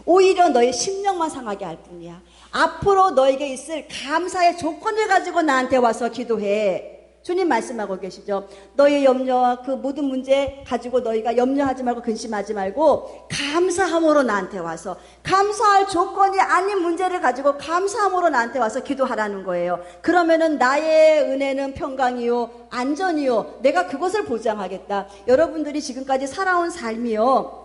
오히려 너의 심령만 상하게 할 뿐이야. 앞으로 너에게 있을 감사의 조건을 가지고 나한테 와서 기도해. 주님 말씀하고 계시죠. 너의 염려와 그 모든 문제 가지고 너희가 염려하지 말고 근심하지 말고 감사함으로 나한테 와서, 감사할 조건이 아닌 문제를 가지고 감사함으로 나한테 와서 기도하라는 거예요. 그러면은 나의 은혜는 평강이요 안전이요, 내가 그것을 보장하겠다. 여러분들이 지금까지 살아온 삶이요,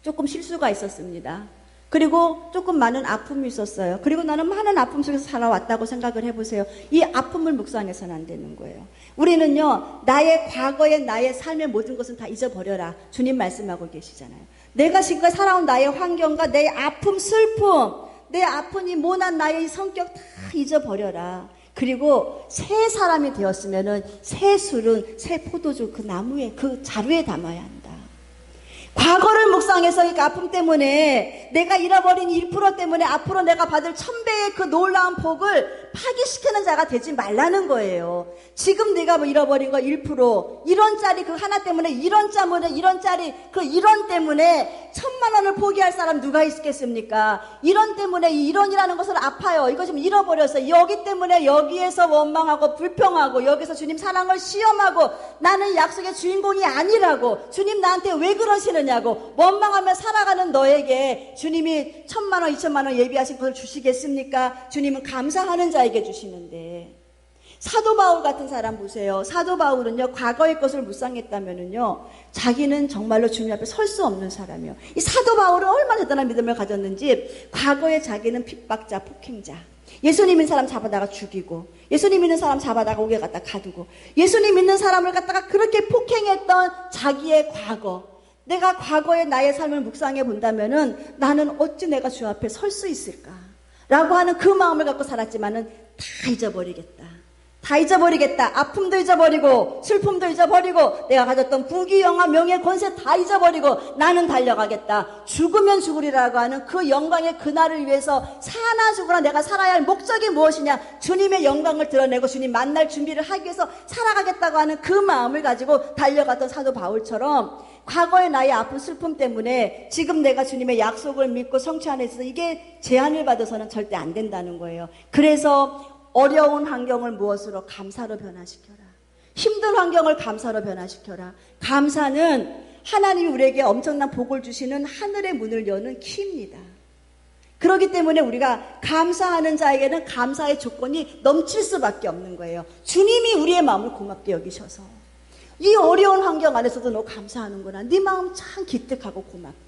조금 실수가 있었습니다. 그리고 조금 많은 아픔이 있었어요. 그리고 나는 많은 아픔 속에서 살아왔다고 생각을 해보세요. 이 아픔을 묵상해서는 안 되는 거예요. 우리는요, 나의 과거의 나의 삶의 모든 것은 다 잊어버려라. 주님 말씀하고 계시잖아요. 내가 지금까지 살아온 나의 환경과 내 아픔, 슬픔, 내 아픈 이 모난 나의 성격 다 잊어버려라. 그리고 새 사람이 되었으면은 새 술은 새 포도주 그 나무에, 그 자루에 담아야 한다. 과거를 묵상해서 이 아픔 때문에, 내가 잃어버린 1% 때문에 앞으로 내가 받을 1000배의 그 놀라운 복을 파기시키는 자가 되지 말라는 거예요. 지금 내가 뭐 잃어버린 거 1%, 1원짜리 그 하나 때문에 1원짜리 그 1원 때문에 1000만 원을 포기할 사람 누가 있겠습니까? 1원 때문에 이 1원이라는 것을 아파요. 이거 지금 잃어버렸어요. 여기 때문에 여기에서 원망하고 불평하고 여기서 주님 사랑을 시험하고 나는 약속의 주인공이 아니라고, 주님 나한테 왜 그러시느냐고 원망하며 살아가는 너에게 주님이 1000만 원, 2000만 원 예비하신 것을 주시겠습니까? 주님은 감사하는 자에게 주시는데. 사도 바울 같은 사람 보세요. 사도 바울은요, 과거의 것을 묵상했다면은요, 자기는 정말로 주님 앞에 설 수 없는 사람이요. 이 사도 바울은 얼마나 대단한 믿음을 가졌는지, 과거에 자기는 핍박자, 폭행자, 예수님 믿는 사람 잡아다가 죽이고, 예수님 믿는 사람 잡아다가 옥에 갖다 가두고, 예수님 믿는 사람을 갖다가 그렇게 폭행했던 자기의 과거, 내가 과거의 나의 삶을 묵상해 본다면은 나는 어찌 내가 주 앞에 설 수 있을까? 라고 하는 그 마음을 갖고 살았지만은 다 잊어버리겠다. 다 잊어버리겠다. 아픔도 잊어버리고 슬픔도 잊어버리고 내가 가졌던 부귀 영화 명예 권세 다 잊어버리고 나는 달려가겠다. 죽으면 죽으리라고 하는 그 영광의 그날을 위해서 사나 죽으나 내가 살아야 할 목적이 무엇이냐? 주님의 영광을 드러내고 주님 만날 준비를 하기 위해서 살아가겠다고 하는 그 마음을 가지고 달려갔던 사도 바울처럼, 과거의 나의 아픈 슬픔 때문에 지금 내가 주님의 약속을 믿고 성취하는 데 있어서 이게 제한을 받아서는 절대 안 된다는 거예요. 그래서 어려운 환경을 무엇으로? 감사로 변화시켜라. 힘든 환경을 감사로 변화시켜라. 감사는 하나님이 우리에게 엄청난 복을 주시는 하늘의 문을 여는 키입니다. 그렇기 때문에 우리가 감사하는 자에게는 감사의 조건이 넘칠 수밖에 없는 거예요. 주님이 우리의 마음을 고맙게 여기셔서 이 어려운 환경 안에서도 너 감사하는구나. 네 마음 참 기특하고 고맙다.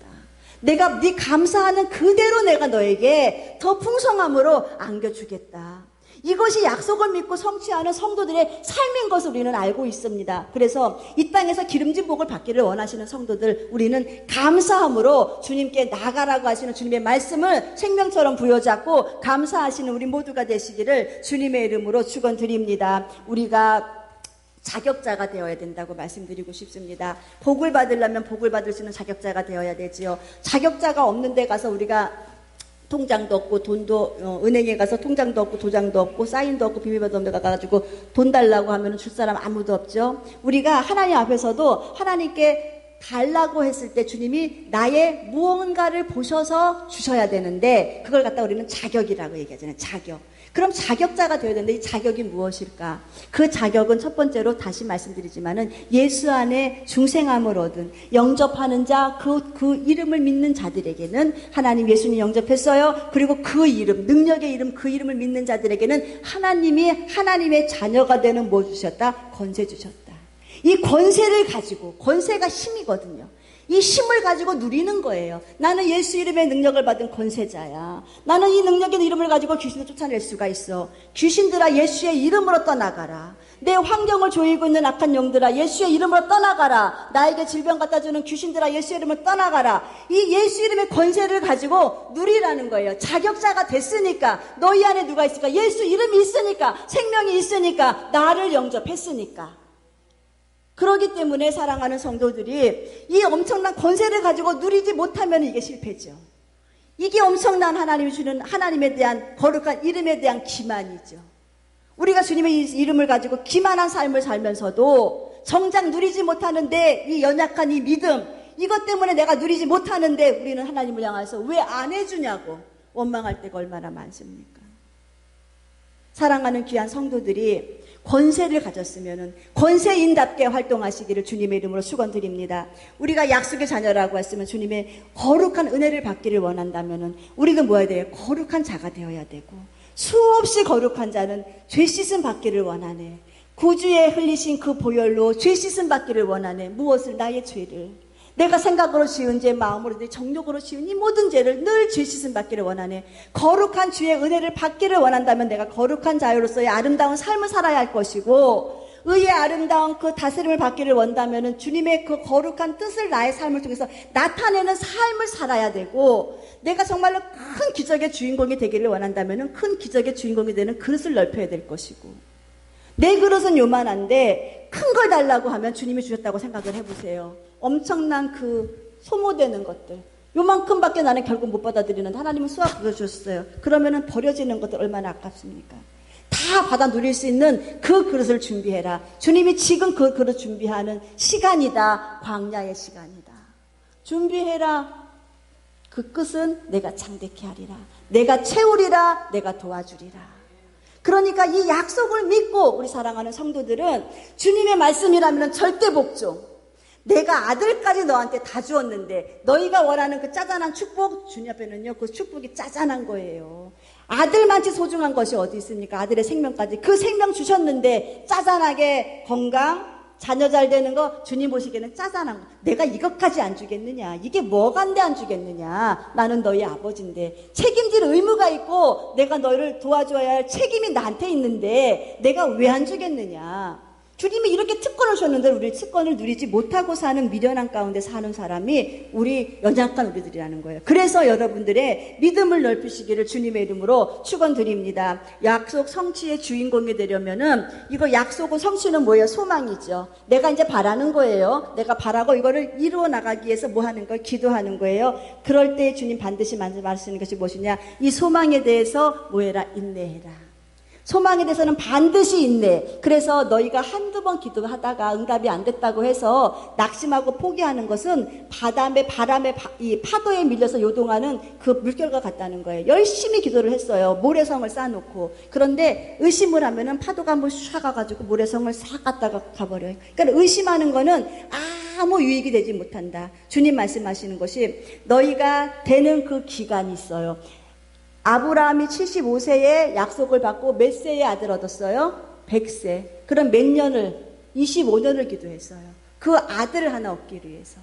내가 네 감사하는 그대로 내가 너에게 더 풍성함으로 안겨주겠다. 이것이 약속을 믿고 성취하는 성도들의 삶인 것을 우리는 알고 있습니다. 그래서 이 땅에서 기름진 복을 받기를 원하시는 성도들, 우리는 감사함으로 주님께 나가라고 하시는 주님의 말씀을 생명처럼 부여잡고 감사하시는 우리 모두가 되시기를 주님의 이름으로 축원드립니다. 우리가 자격자가 되어야 된다고 말씀드리고 싶습니다. 복을 받으려면 복을 받을 수 있는 자격자가 되어야 되지요. 자격자가 없는 데 가서 우리가 통장도 없고 돈도 은행에 가서 통장도 없고 도장도 없고 사인도 없고 비밀번호도 없는 데 가가지고 돈 달라고 하면 줄 사람 아무도 없죠. 우리가 하나님 앞에서도 하나님께 달라고 했을 때 주님이 나의 무언가를 보셔서 주셔야 되는데 그걸 갖다 우리는 자격이라고 얘기하잖아요. 자격. 그럼 자격자가 되어야 되는데 이 자격이 무엇일까? 그 자격은 첫 번째로 다시 말씀드리지만은 예수 안에 중생함을 얻은 영접하는 자, 그 이름을 믿는 자들에게는 하나님 예수님 영접했어요. 그리고 그 이름, 능력의 이름, 그 이름을 믿는 자들에게는 하나님이 하나님의 자녀가 되는 뭐 주셨다? 권세 주셨다. 이 권세를 가지고, 권세가 힘이거든요. 이 힘을 가지고 누리는 거예요. 나는 예수 이름의 능력을 받은 권세자야. 나는 이 능력의 이름을 가지고 귀신을 쫓아낼 수가 있어. 귀신들아 예수의 이름으로 떠나가라. 내 환경을 조이고 있는 악한 영들아 예수의 이름으로 떠나가라. 나에게 질병 갖다 주는 귀신들아 예수의 이름으로 떠나가라. 이 예수 이름의 권세를 가지고 누리라는 거예요. 자격자가 됐으니까. 너희 안에 누가 있을까? 예수 이름이 있으니까. 생명이 있으니까. 나를 영접했으니까. 그렇기 때문에 사랑하는 성도들이 이 엄청난 권세를 가지고 누리지 못하면 이게 실패죠. 이게 엄청난 하나님이 주는 하나님에 대한 거룩한 이름에 대한 기만이죠. 우리가 주님의 이름을 가지고 기만한 삶을 살면서도 정작 누리지 못하는데 이 연약한 이 믿음, 이것 때문에 내가 누리지 못하는데 우리는 하나님을 향해서 왜 안 해주냐고 원망할 때가 얼마나 많습니까? 사랑하는 귀한 성도들이 권세를 가졌으면은 권세인답게 활동하시기를 주님의 이름으로 축원드립니다. 우리가 약속의 자녀라고 했으면 주님의 거룩한 은혜를 받기를 원한다면은 우리도 뭐 해야 돼요? 거룩한 자가 되어야 되고 수없이 거룩한 자는 죄 씻음 받기를 원하네. 구주에 흘리신 그 보혈로 죄 씻음 받기를 원하네. 무엇을? 나의 죄를. 내가 생각으로 지은 죄, 마음으로 내 정욕으로 지은 이 모든 죄를 늘 죄 씻음 받기를 원하네. 거룩한 주의 은혜를 받기를 원한다면 내가 거룩한 자유로서의 아름다운 삶을 살아야 할 것이고 의의 아름다운 그 다스림을 받기를 원한다면 주님의 그 거룩한 뜻을 나의 삶을 통해서 나타내는 삶을 살아야 되고 내가 정말로 큰 기적의 주인공이 되기를 원한다면 큰 기적의 주인공이 되는 그릇을 넓혀야 될 것이고 내 그릇은 요만한데 큰 걸 달라고 하면 주님이 주셨다고 생각을 해보세요. 엄청난 그 소모되는 것들 요만큼밖에 나는 결국 못 받아들이는데 하나님은 수확 그거 주셨어요. 그러면은 버려지는 것들 얼마나 아깝습니까? 다 받아 누릴 수 있는 그 그릇을 준비해라. 주님이 지금 그 그릇 준비하는 시간이다. 광야의 시간이다. 준비해라. 그 끝은 내가 창대케 하리라. 내가 채우리라. 내가 도와주리라. 그러니까 이 약속을 믿고 우리 사랑하는 성도들은 주님의 말씀이라면 절대 복종. 내가 아들까지 너한테 다 주었는데 너희가 원하는 그 짜잔한 축복, 주님 앞에는요 그 축복이 짜잔한 거예요. 아들만치 소중한 것이 어디 있습니까? 아들의 생명까지 그 생명 주셨는데 짜잔하게 건강, 자녀 잘 되는 거 주님 보시기에는 짜잔한 거. 내가 이것까지 안 주겠느냐? 이게 뭐간데 안 주겠느냐? 나는 너희 아버지인데 책임질 의무가 있고 내가 너희를 도와줘야 할 책임이 나한테 있는데 내가 왜 안 주겠느냐? 주님이 이렇게 특권을 주셨는데 우리 특권을 누리지 못하고 사는 미련한 가운데 사는 사람이 우리 연약한 우리들이라는 거예요. 그래서 여러분들의 믿음을 넓히시기를 주님의 이름으로 축원드립니다. 약속 성취의 주인공이 되려면은 이거 약속과 성취는 뭐예요? 소망이죠. 내가 이제 바라는 거예요. 내가 바라고 이거를 이루어 나가기 위해서 뭐 하는 거예요? 기도하는 거예요. 그럴 때 주님 반드시 말씀하시는 것이 무엇이냐? 이 소망에 대해서 뭐해라? 인내해라. 소망에 대해서는 반드시 인내. 그래서 너희가 한두 번 기도하다가 응답이 안 됐다고 해서 낙심하고 포기하는 것은 바람에 이 파도에 밀려서 요동하는 그 물결과 같다는 거예요. 열심히 기도를 했어요. 모래성을 쌓아놓고. 그런데 의심을 하면은 파도가 한번 샥 가가지고 모래성을 싹 갔다가 가버려요. 그러니까 의심하는 거는 아무 유익이 되지 못한다. 주님 말씀하시는 것이 너희가 되는 그 기간이 있어요. 아브라함이 75세에 약속을 받고 몇 세에 아들 얻었어요? 100세. 그럼 몇 년을? 25년을 기도했어요. 그 아들을 하나 얻기 위해서.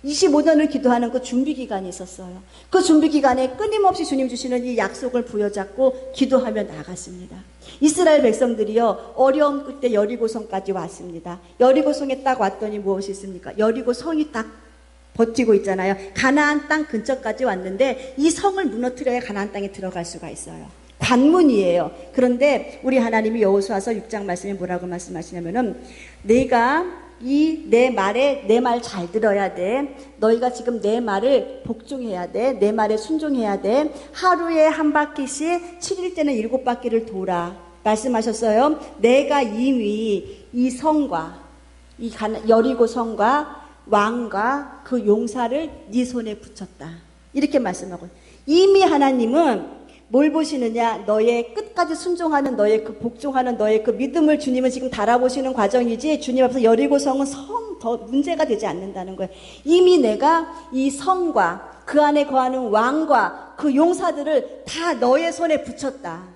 25년을 기도하는 그 준비 기간이 있었어요. 그 준비 기간에 끊임없이 주님 주시는 이 약속을 부여잡고 기도하며 나갔습니다. 이스라엘 백성들이요, 어려움 끝에 여리고성까지 왔습니다. 여리고성에 딱 왔더니 무엇이 있습니까? 여리고성이 딱 버티고 있잖아요. 가나안 땅 근처까지 왔는데 이 성을 무너뜨려야 가나안 땅에 들어갈 수가 있어요. 관문이에요. 그런데 우리 하나님이 여호수아서 6장 말씀에 뭐라고 말씀하시냐면은, 내가 내 말에 내 말 잘 들어야 돼. 너희가 지금 내 말을 복종해야 돼. 내 말에 순종해야 돼. 하루에 한 바퀴씩 7일 때는 7바퀴를 돌아 말씀하셨어요. 내가 이미 이 성과 이 여리고 성과 왕과 그 용사를 네 손에 붙였다. 이렇게 말씀하고, 이미 하나님은 뭘 보시느냐? 너의 끝까지 순종하는 너의 그 복종하는 너의 그 믿음을 주님은 지금 달아보시는 과정이지, 주님 앞에서 여리고성은 더 문제가 되지 않는다는 거예요. 이미 내가 이 성과 그 안에 거하는 왕과 그 용사들을 다 너의 손에 붙였다.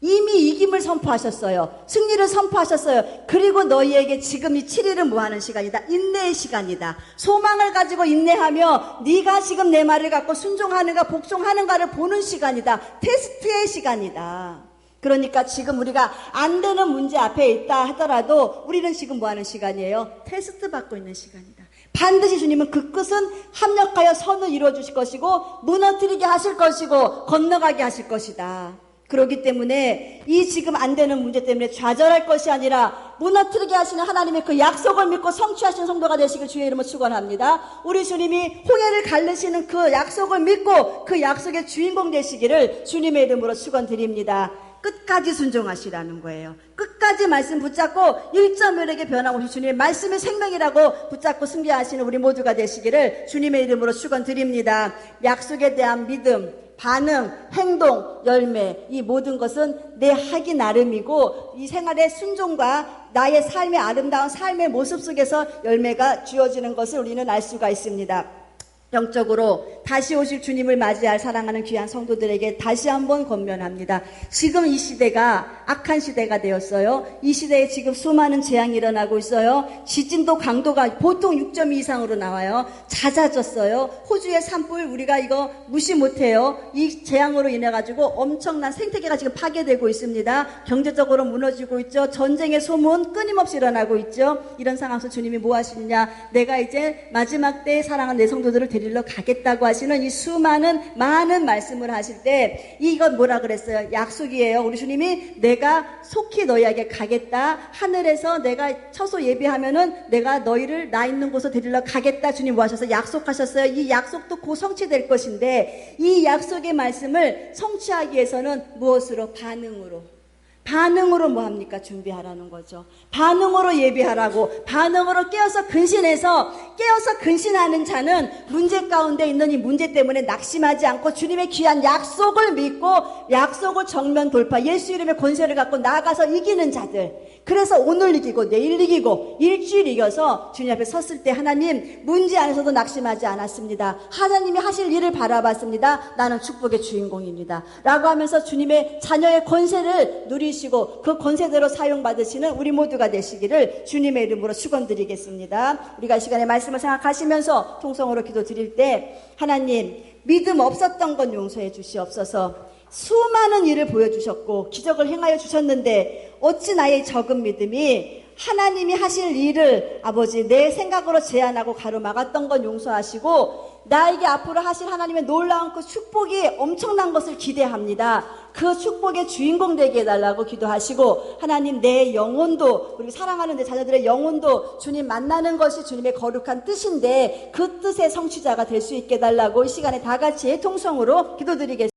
이미 이김을 선포하셨어요. 승리를 선포하셨어요. 그리고 너희에게 지금 이 7일은 뭐하는 시간이다? 인내의 시간이다. 소망을 가지고 인내하며 네가 지금 내 말을 갖고 순종하는가 복종하는가를 보는 시간이다. 테스트의 시간이다. 그러니까 지금 우리가 안 되는 문제 앞에 있다 하더라도 우리는 지금 뭐하는 시간이에요? 테스트 받고 있는 시간이다. 반드시 주님은 그 끝은 합력하여 선을 이루어 주실 것이고 무너뜨리게 하실 것이고 건너가게 하실 것이다. 그렇기 때문에 이 지금 안 되는 문제 때문에 좌절할 것이 아니라 무너뜨리게 하시는 하나님의 그 약속을 믿고 성취하시는 성도가 되시길 주의 이름으로 축원합니다. 우리 주님이 홍해를 갈르시는 그 약속을 믿고 그 약속의 주인공 되시기를 주님의 이름으로 축원드립니다. 끝까지 순종하시라는 거예요. 끝까지 말씀 붙잡고 1.1에게 변함없이 주님의 말씀이 생명이라고 붙잡고 승리하시는 우리 모두가 되시기를 주님의 이름으로 축원드립니다. 약속에 대한 믿음, 반응, 행동, 열매, 이 모든 것은 내 하기 나름이고 이 생활의 순종과 나의 삶의 아름다운 삶의 모습 속에서 열매가 주어지는 것을 우리는 알 수가 있습니다. 영적으로 다시 오실 주님을 맞이할 사랑하는 귀한 성도들에게 다시 한번 권면합니다. 지금 이 시대가 악한 시대가 되었어요. 이 시대에 지금 수많은 재앙이 일어나고 있어요. 지진도 강도가 보통 6.2 이상으로 나와요. 잦아졌어요. 호주의 산불 우리가 이거 무시 못해요. 이 재앙으로 인해 가지고 엄청난 생태계가 지금 파괴되고 있습니다. 경제적으로 무너지고 있죠. 전쟁의 소문 끊임없이 일어나고 있죠. 이런 상황에서 주님이 뭐 하시느냐? 내가 이제 마지막 때에 사랑하는 내 성도들을 데리러 가겠다고 하시는 이 많은 말씀을 하실 때 이건 뭐라 그랬어요? 약속이에요. 우리 주님이 내가 속히 너희에게 가겠다. 하늘에서 내가 처소 예비하면은 내가 너희를 나 있는 곳으로 데리러 가겠다. 주님 뭐 하셔서 약속하셨어요. 이 약속도 곧 성취될 것인데 이 약속의 말씀을 성취하기 위해서는 무엇으로? 반응으로 뭐 합니까? 준비하라는 거죠. 반응으로 예비하라고. 반응으로 깨어서 근신하는 자는 문제 가운데 있는 이 문제 때문에 낙심하지 않고 주님의 귀한 약속을 믿고 약속을 정면 돌파, 예수 이름의 권세를 갖고 나아가서 이기는 자들. 그래서 오늘 이기고 내일 이기고 일주일 이겨서 주님 앞에 섰을 때 하나님 문제 안에서도 낙심하지 않았습니다. 하나님이 하실 일을 바라봤습니다. 나는 축복의 주인공입니다. 라고 하면서 주님의 자녀의 권세를 누리시고 그 권세대로 사용받으시는 우리 모두가 되시기를 주님의 이름으로 축원드리겠습니다. 우리가 이 시간에 말씀을 생각하시면서 통성으로 기도 드릴 때 하나님 믿음 없었던 건 용서해 주시옵소서. 수많은 일을 보여주셨고 기적을 행하여 주셨는데 어찌 나의 적은 믿음이 하나님이 하실 일을 아버지 내 생각으로 제한하고 가로막았던 건 용서하시고 나에게 앞으로 하실 하나님의 놀라운 그 축복이 엄청난 것을 기대합니다. 그 축복의 주인공 되게 해달라고 기도하시고 하나님 내 영혼도 우리 사랑하는 내 자녀들의 영혼도 주님 만나는 것이 주님의 거룩한 뜻인데 그 뜻의 성취자가 될 수 있게 해달라고 이 시간에 다 같이 통성으로 기도드리겠습니다.